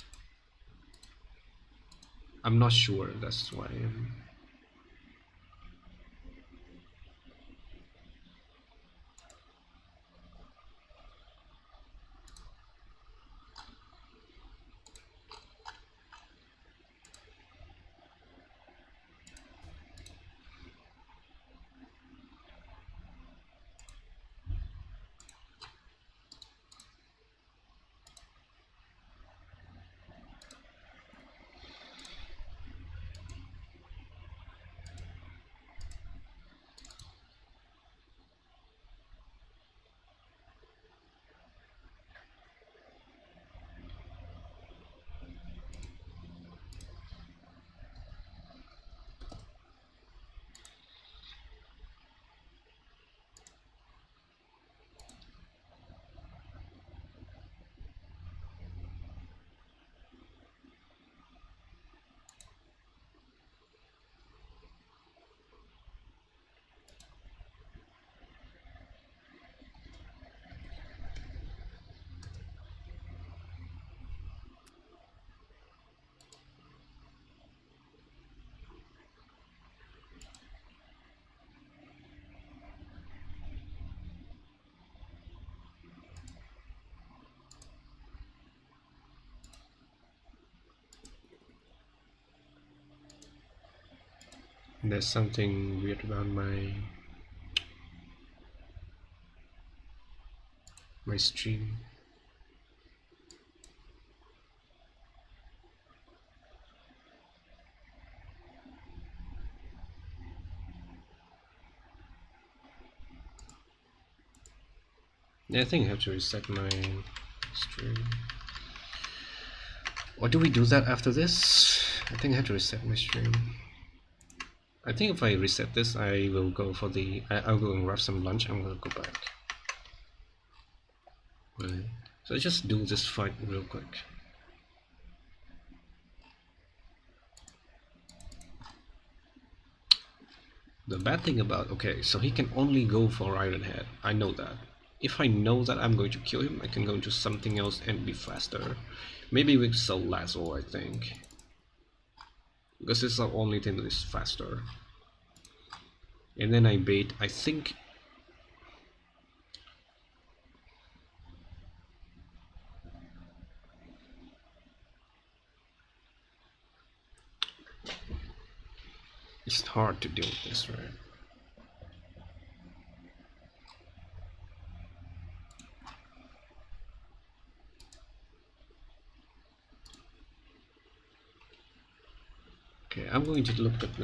I'm not sure, that's why I'm... There's something weird about my stream. Yeah, I think I have to reset my stream. Or do we do that after this? I think I have to reset my stream. I think if I reset this, I will go for the... I'll go and grab some lunch. I'm gonna go back. Right. So let's just do this fight real quick. The bad thing about... Okay, so he can only go for Iron Head. I know that. if I know that I'm going to kill him, I can go into something else and be faster. Maybe with Soul Lasso, I think. Because it's the only thing that is faster. And then I bait, I think. It's hard to deal with this, right? Okay, I'm going to look at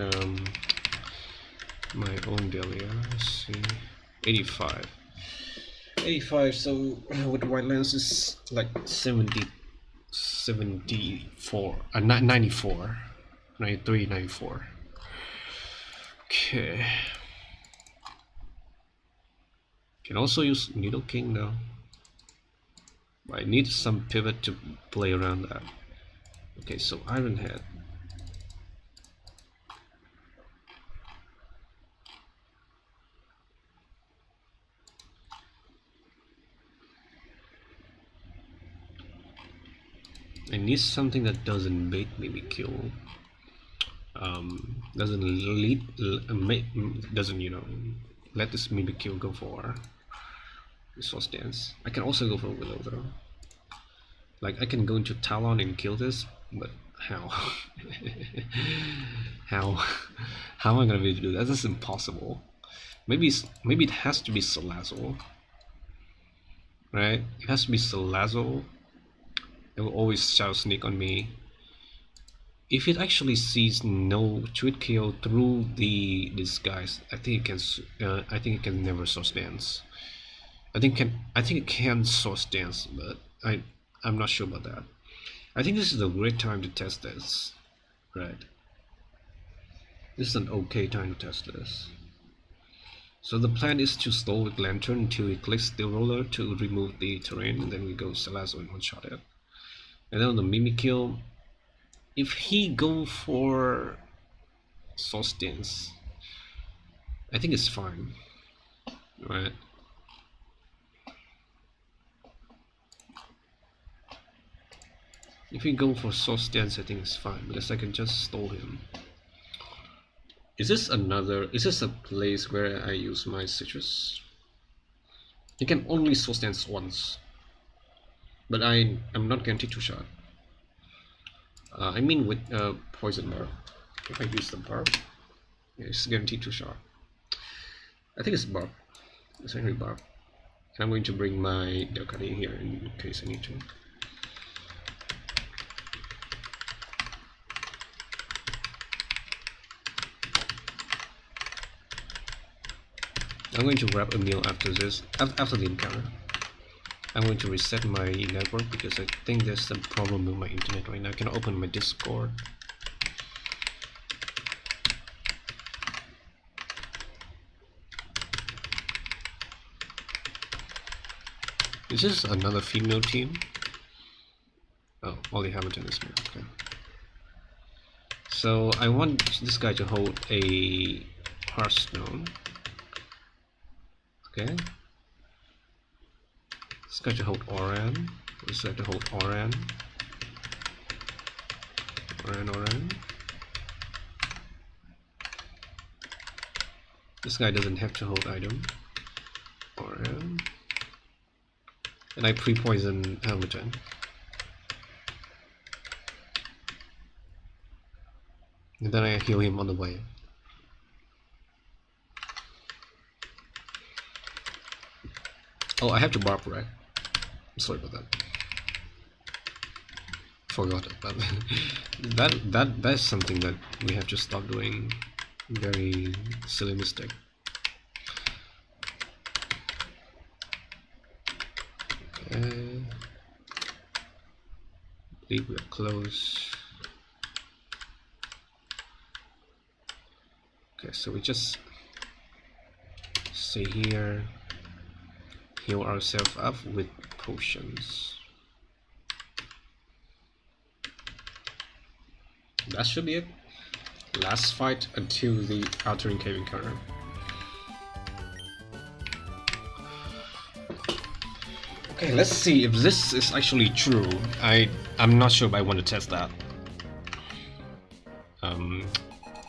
my own Delia. Let's see, 85. 85. So with white lens is like 70, 74, 94, 93, 94. Okay. Can also use Needle King though. I need some pivot to play around that. Okay, so Iron Head. I need something that doesn't bait maybe kill. Doesn't lead, doesn't, you know, let this maybe kill go for resource dance. I can also go for Willow though. Like I can go into Talon and kill this, but how? how? How am I gonna be able to do that? That's impossible. Maybe it has to be Salazzle, right? It has to be Salazzle. It will always Shadow Sneak on me. If it actually sees no Tweet KO through the disguise, I think it can never source dance. I think it can source dance, but I'm not sure about that. I think this is a great time to test this, right? This is an okay time to test this. So the plan is to stall with Lantern until it clicks the roller to remove the terrain, and then we go Salazzle and one-shot it. And then on the Mimikyu, if he go for Source Dance, I think it's fine, right? If we go for Source Dance, I think it's fine, because I can just stall him. Is this a place where I use my citrus? You can only Source Dance once, but I'm not guaranteed to shot. I mean with Poison Barb. If I use the Barb, yeah, it's guaranteed to shot. I think it's Barb. It's actually Barb. And I'm going to bring my Delcatty here in case I need to. I'm going to grab a meal after this, after the encounter. I'm going to reset my network because I think there's some problem with my internet right now. I can open my Discord. Is this another female team? Oh, Ollie Hamilton is here. Okay. So I want this guy to hold a Hearthstone. Okay. This guy to hold Oran. This guy to hold Oran. Oran. This guy doesn't have to hold item. Oran. And I pre-poison Hamilton. And then I heal him on the way. Oh, I have to barb, right? I'm sorry about that. Forgot about that. That's something that we have to stop doing. Very silly mistake. Okay. I believe we're close. Okay, so we just stay here. Heal ourselves up with potions. That should be it. Last fight until the Altering Cave encounter. Okay, let's see if this is actually true. I'm not sure, but I want to test that.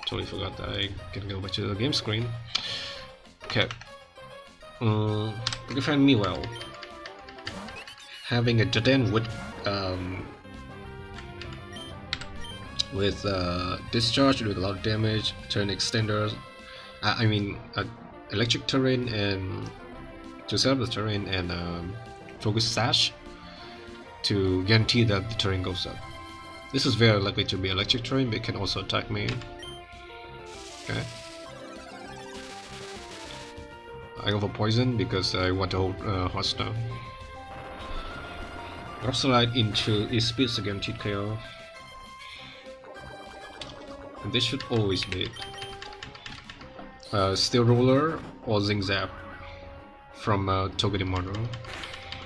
Totally forgot that I can go back to the game screen. Okay. You find me well. Having a Jaden with discharge with a lot of damage, turn extenders. Electric terrain and to set up the terrain and focus sash to guarantee that the terrain goes up. This is very likely to be electric terrain, but it can also attack me. Okay. I go for poison because I want to hold hostile. Slide into is speeds a guaranteed KO. And this should always be Steel Roller or Zing Zap from Togedemaru.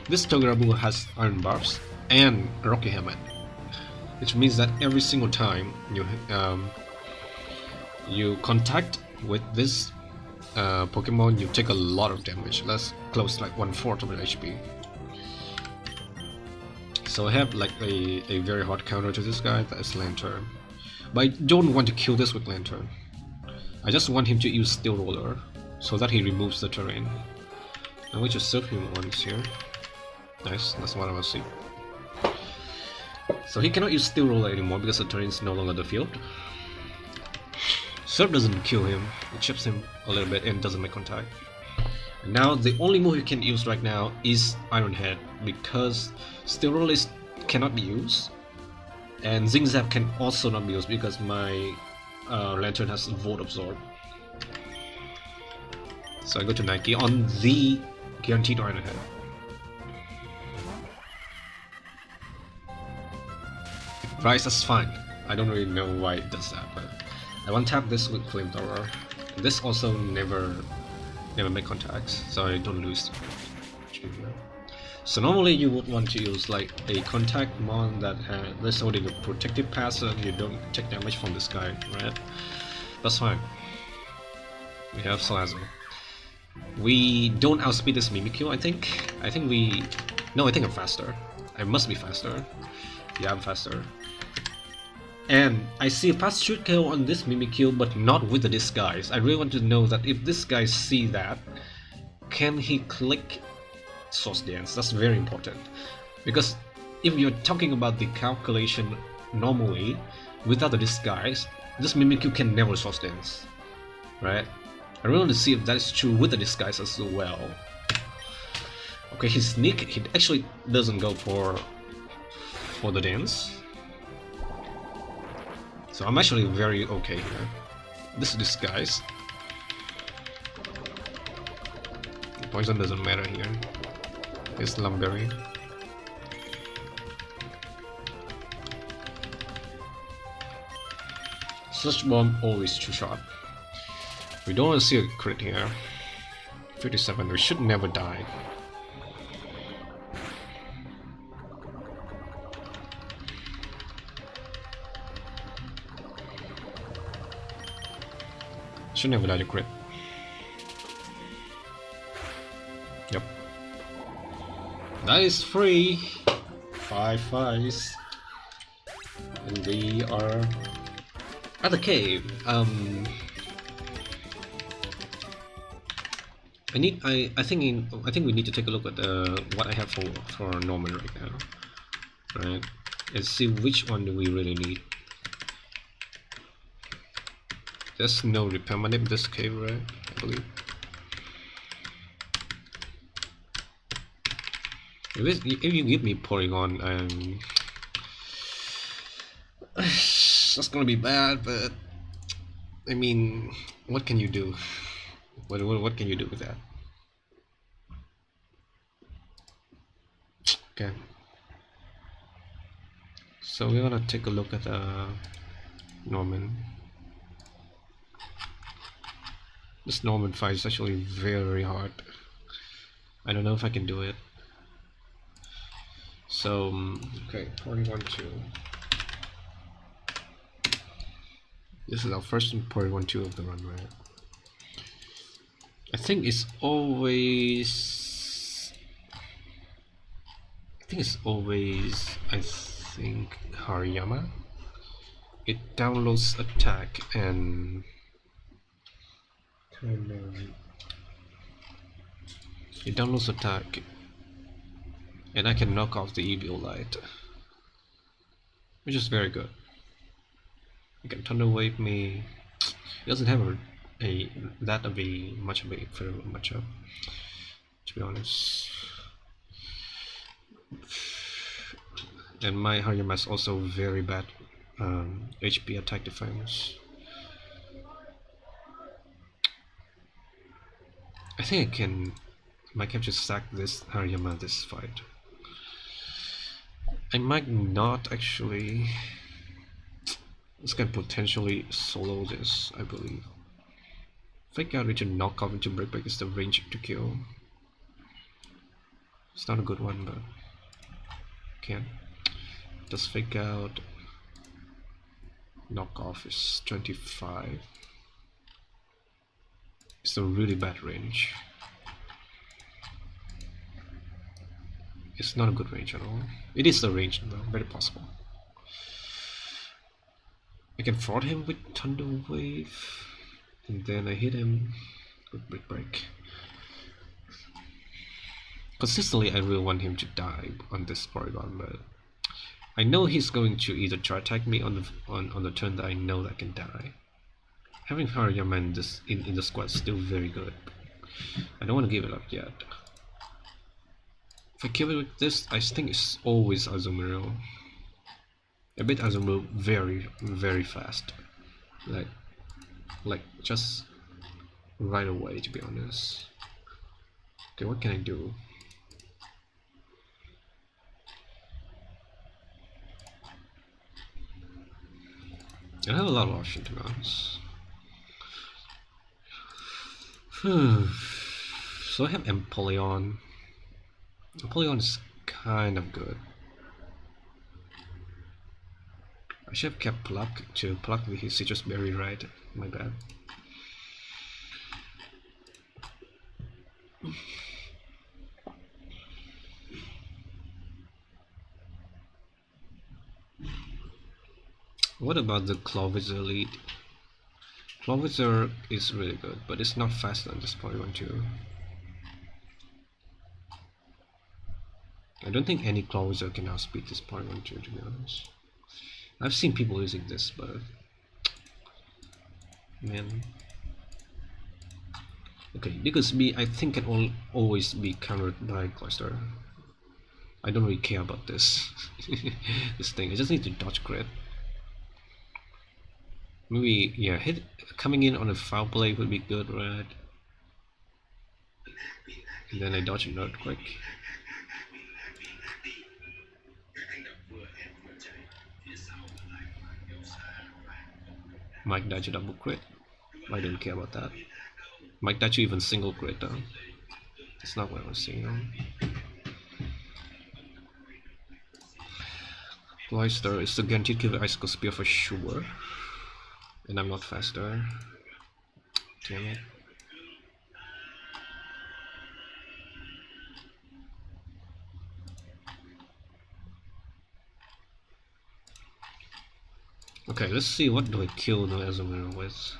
This Togedemaru has Iron Barbs and Rocky Helmet, which means that every single time you contact with this Pokemon, you take a lot of damage. That's close like 1/4 of the HP. So I have like a very hard counter to this guy, that is Lantern. But I don't want to kill this with Lantern. I just want him to use Steel Roller so that he removes the terrain. I'm going to serve him once here. Nice, that's what I want to see. So he cannot use Steel Roller anymore because the terrain is no longer the field. Surf doesn't kill him, it chips him a little bit and doesn't make contact. And now the only move you can use right now is Iron Head because Steel Roller cannot be used, and Zing Zap can also not be used because my Lantern has Volt Absorb. So I go to Nike on the guaranteed Iron Head. Rise is fine. I don't really know why it does that, but I one tap this with Flamethrower. This also never make contacts, so I don't lose. So normally you would want to use like a contact mon that has holding a protective pass so you don't take damage from this guy, right? That's fine. We have Salazzle. We don't outspeed this Mimikyu, I think. I think I'm faster. I must be faster. Yeah, I'm faster. And I see a fast shoot KO on this Mimikyu, but not with the disguise. I really want to know that if this guy see that, can he click Source Dance? That's very important. Because if you're talking about the calculation normally, without the disguise, this Mimikyu can never Source Dance. Right? I really want to see if that is true with the disguise as well. Okay, his sneak, he actually doesn't go for the dance. So I'm actually very okay here. This is disguise. Poison doesn't matter here. It's Lumberry. Sludge Bomb always too sharp. We don't want to see a crit here. 57, we should never die. Should never die to crit. Yep. That is free. 5 5s. And we are at the cave. I think we need to take a look at what I have for Norman right now. Right. And see which one do we really need. There's no repairman in this cave, right? I believe. If you give me Porygon, that's gonna be bad. But I mean, what can you do? What can you do with that? Okay. So we're gonna take a look at Norman. This Norman fight is actually very hard. I don't know if I can do it. So, okay, 41-2. This is our first 41-2 of the run, right? I think it's always think it's always, I think, Hariyama. It downloads attack and it downloads attack and I can knock off the evil light, which is very good. You can thunder wave me. It doesn't have that of a much of a favorable matchup, to be honest. And my Hariyama is also very bad HP attack defense. I think I might have just sacked this Hariyama this fight. I might not actually. This can potentially solo this, I believe. Fake out into knock off into breakback is the range to kill. It's not a good one, but can. Does fake out. Knock off is 25. It's a really bad range. It's not a good range at all. It is the range though, very possible. I can fraud him with Thunder Wave, and then I hit him with Brick Break. Consistently, I really want him to die on this Porygon, but I know he's going to either try attack me on the turn that I know that I can die. Having Hariyama in the squad is still very good. I don't want to give it up yet. If I kill it with this, I think it's always Azumarill. I beat Azumarill very, very fast. Like just right away, to be honest. Okay, what can I do? I don't have a lot of options, to be honest. So I have Empoleon. Empoleon is kind of good. I should have kept Pluck to pluck the Citrus Berry, right? My bad. What about the Clawvisor lead? Clawvisor is really good, but it's not faster than this Porygon too. I don't think any Clawvisor can outspeed this Porygon too, to be honest. I've seen people using this, but man. Okay, because B I think can always be countered by Cloyster. I don't really care about this this thing. I just need to dodge crit. Maybe yeah, hit coming in on a foul play would be good, right? And then I dodge an earthquake. Might dodge a double crit. I don't care about that. Might dodge even single crit though. That's not what I was saying. Cloyster is the guaranteed kill Icicle Spear for sure. And I'm not faster. Damn it. Okay, let's see what do I kill the Azumarill with.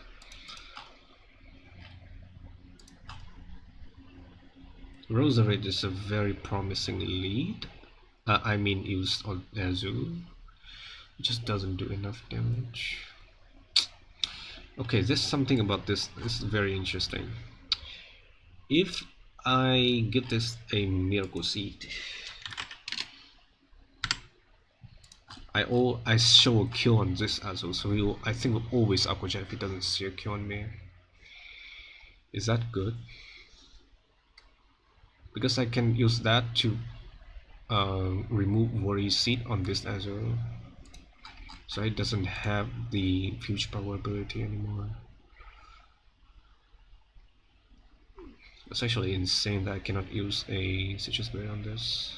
Roserade is a very promising lead. I mean used on Azu. It just doesn't do enough damage. Okay, there's something about this is very interesting. If I give this a Miracle Seed, I show a kill on this Azu, so I think will always Aqua Jet if he doesn't see a kill on me. Is that good? Because I can use that to remove Worry Seed on this Azu, so it doesn't have the huge power ability anymore. It's actually insane that I cannot use a Citrus Berry on this.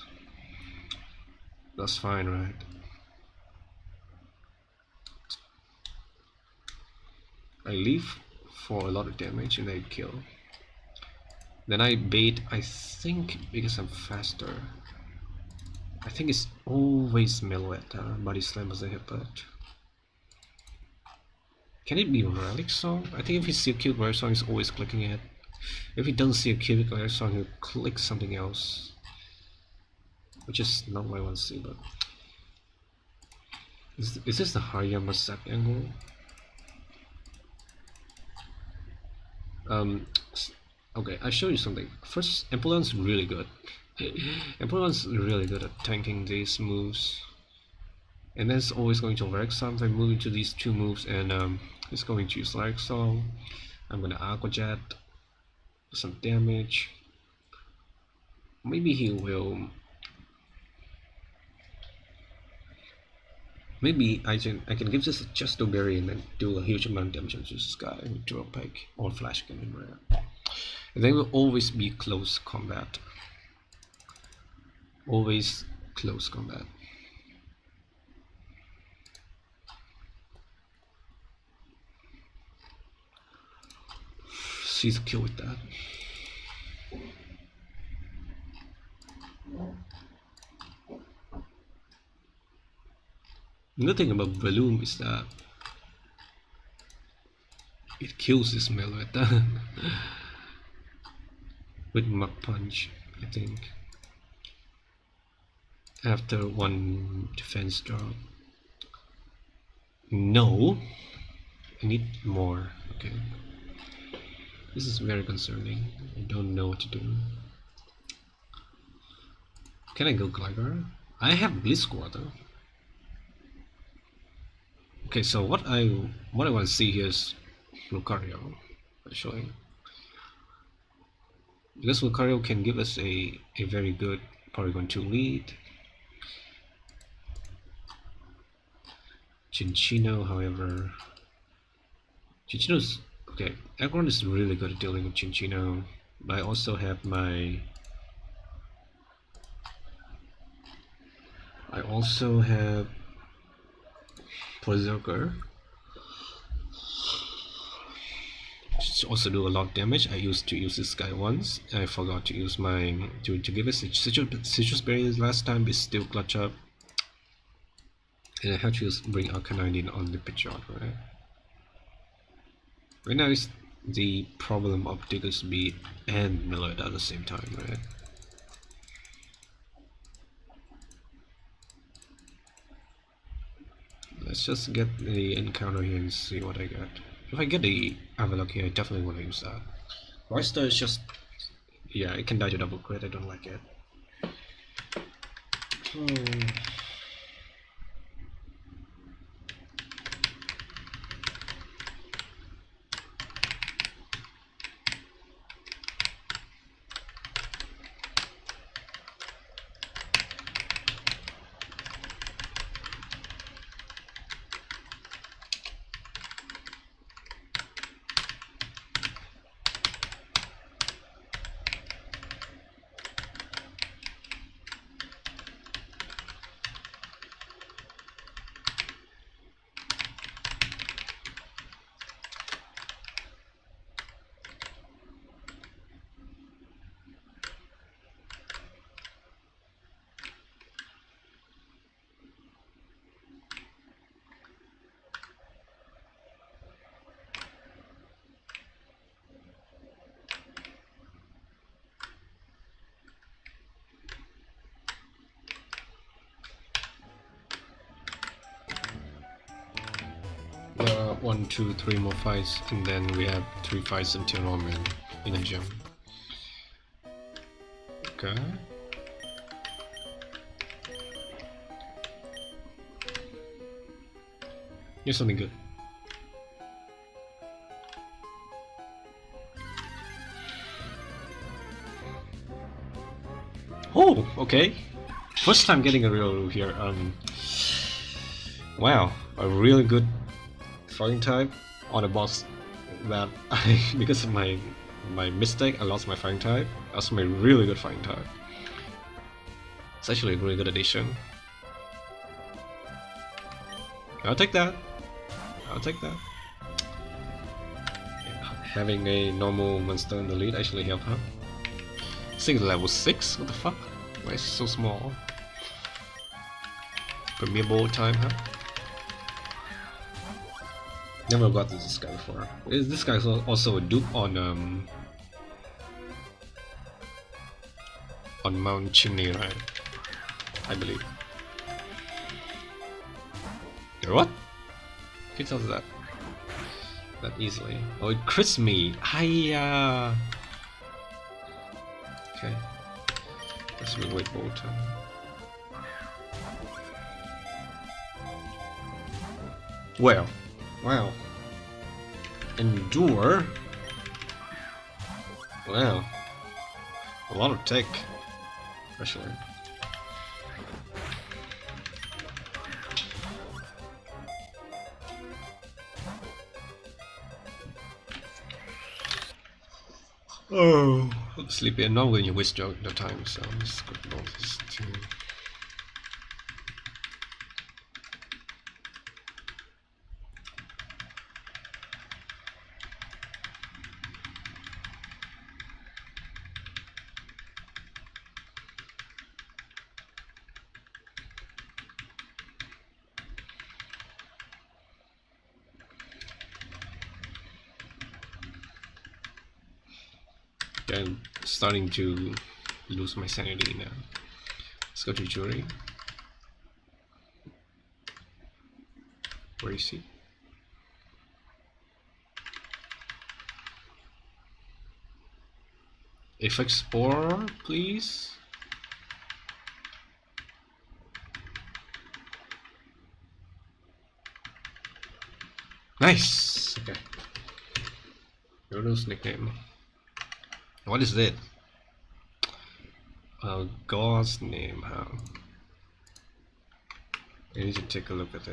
That's fine, right? I leave for a lot of damage and I kill. Then I bait, I think because I'm faster. I think it's always Meloet, Body Slam as a hit, but can it be Relic Song? I think if he sees a cute Relic Song, he's always clicking it. If he doesn't see a cute Relic Song, he'll click something else, which is not what I want to see. But is this the Hariyama Zap angle? Okay, I'll show you something. First, Empoleon's really good. Empoleon's really good at tanking these moves. And then it's always going to Relic Song. If I move into these two moves and it's going to use Relic Song, I'm gonna Aqua Jet, some damage. Maybe he will. Maybe I can give this a Chesto Berry and then do a huge amount of damage to this guy with Drill Peck or Flash Cannon Rare. And they will always be close combat. Always close combat. She's a kill with that. The good thing about Balloon is that it kills this Meloetta with Mach Punch, I think. After one defense drop. No, I need more. Okay. This is very concerning. I don't know what to do. Can I go Gligar? I have Blitzwater. Okay, so what I want to see here is Lucario, actually. Because Lucario can give us a very good Porygon 2 lead. Chinchino, however, Chinchino's okay. Aggron is really good at dealing with Chinchino, but I also have Berserker. Which also do a lot of damage. I used to use this guy once. I forgot to use my to give it Citrus Berry last time, but still clutch up. And I have to bring Arcanine in on the pitch out, right? Right now is the problem of Diggersby and Millard at the same time, right? Let's just get the encounter here and see what I get. If I get the Avalok here, I definitely want to use that. Royster is just... yeah, it can die to double crit, I don't like it. There are 1, 2, 3 more fights, and then we have 3 fights until Norman in a gym. Okay. Here's something good. Oh, okay. First time getting a real here. Wow, a really good fighting type on a boss that because of my mistake, I lost my fighting type. That's my really good fighting type. It's actually a really good addition. I'll take that. I'll take that. Having a normal monster in the lead actually helped her. I think level 6? What the fuck? Why is it so small? Premier Bowl time, huh? Never got to this guy before. This guy's also a dupe on Mount Chimney, right? I believe. What? He tells that easily. Oh, it crits me. Hiya. Okay. Let's wait bowl time. Well, wow. Endure. Wow. A lot of tech, especially. Oh, I'm sleepy. And not when you waste your time, so I'm just going to go this too. I'm starting to lose my sanity now. Let's go to jury. Where is he? If Explorer, please. Nice. Okay. Yodo's nickname. What is it? God's name, huh? I need to take a look at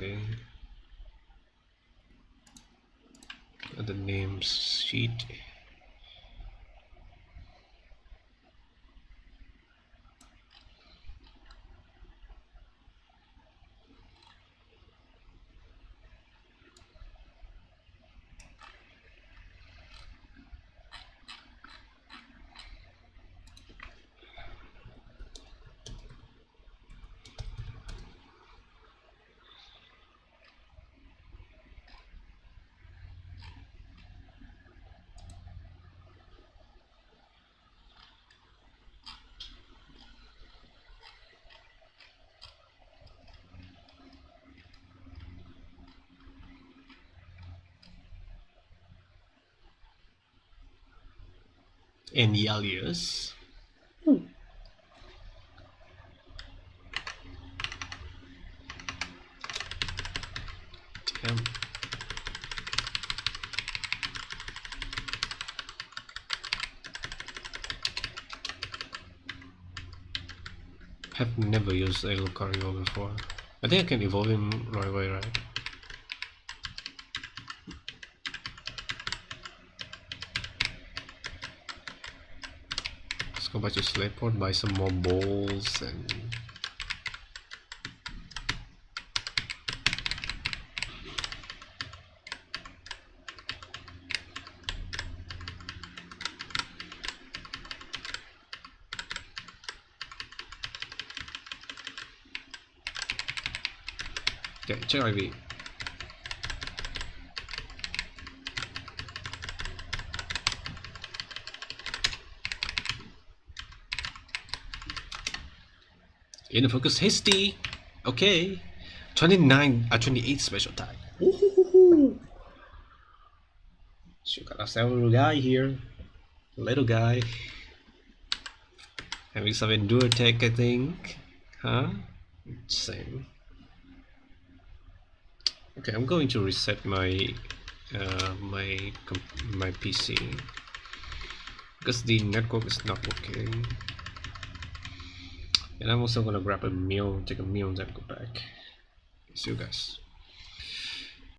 the name sheet. Any alias? Damn. Have never used a Lucario before. I think I can evolve him right away, right? Let's go back to Slayport, buy some more balls and... Okay, check IV. In the focus hasty. Okay. 28 special attack. Ooh. So got ourselves a little guy here. Little guy. Having some endure tech, I think. Huh? Same. Okay, I'm going to reset my my PC because the network is not working. And I'm also gonna grab a meal, take a meal, and then go back. See you guys.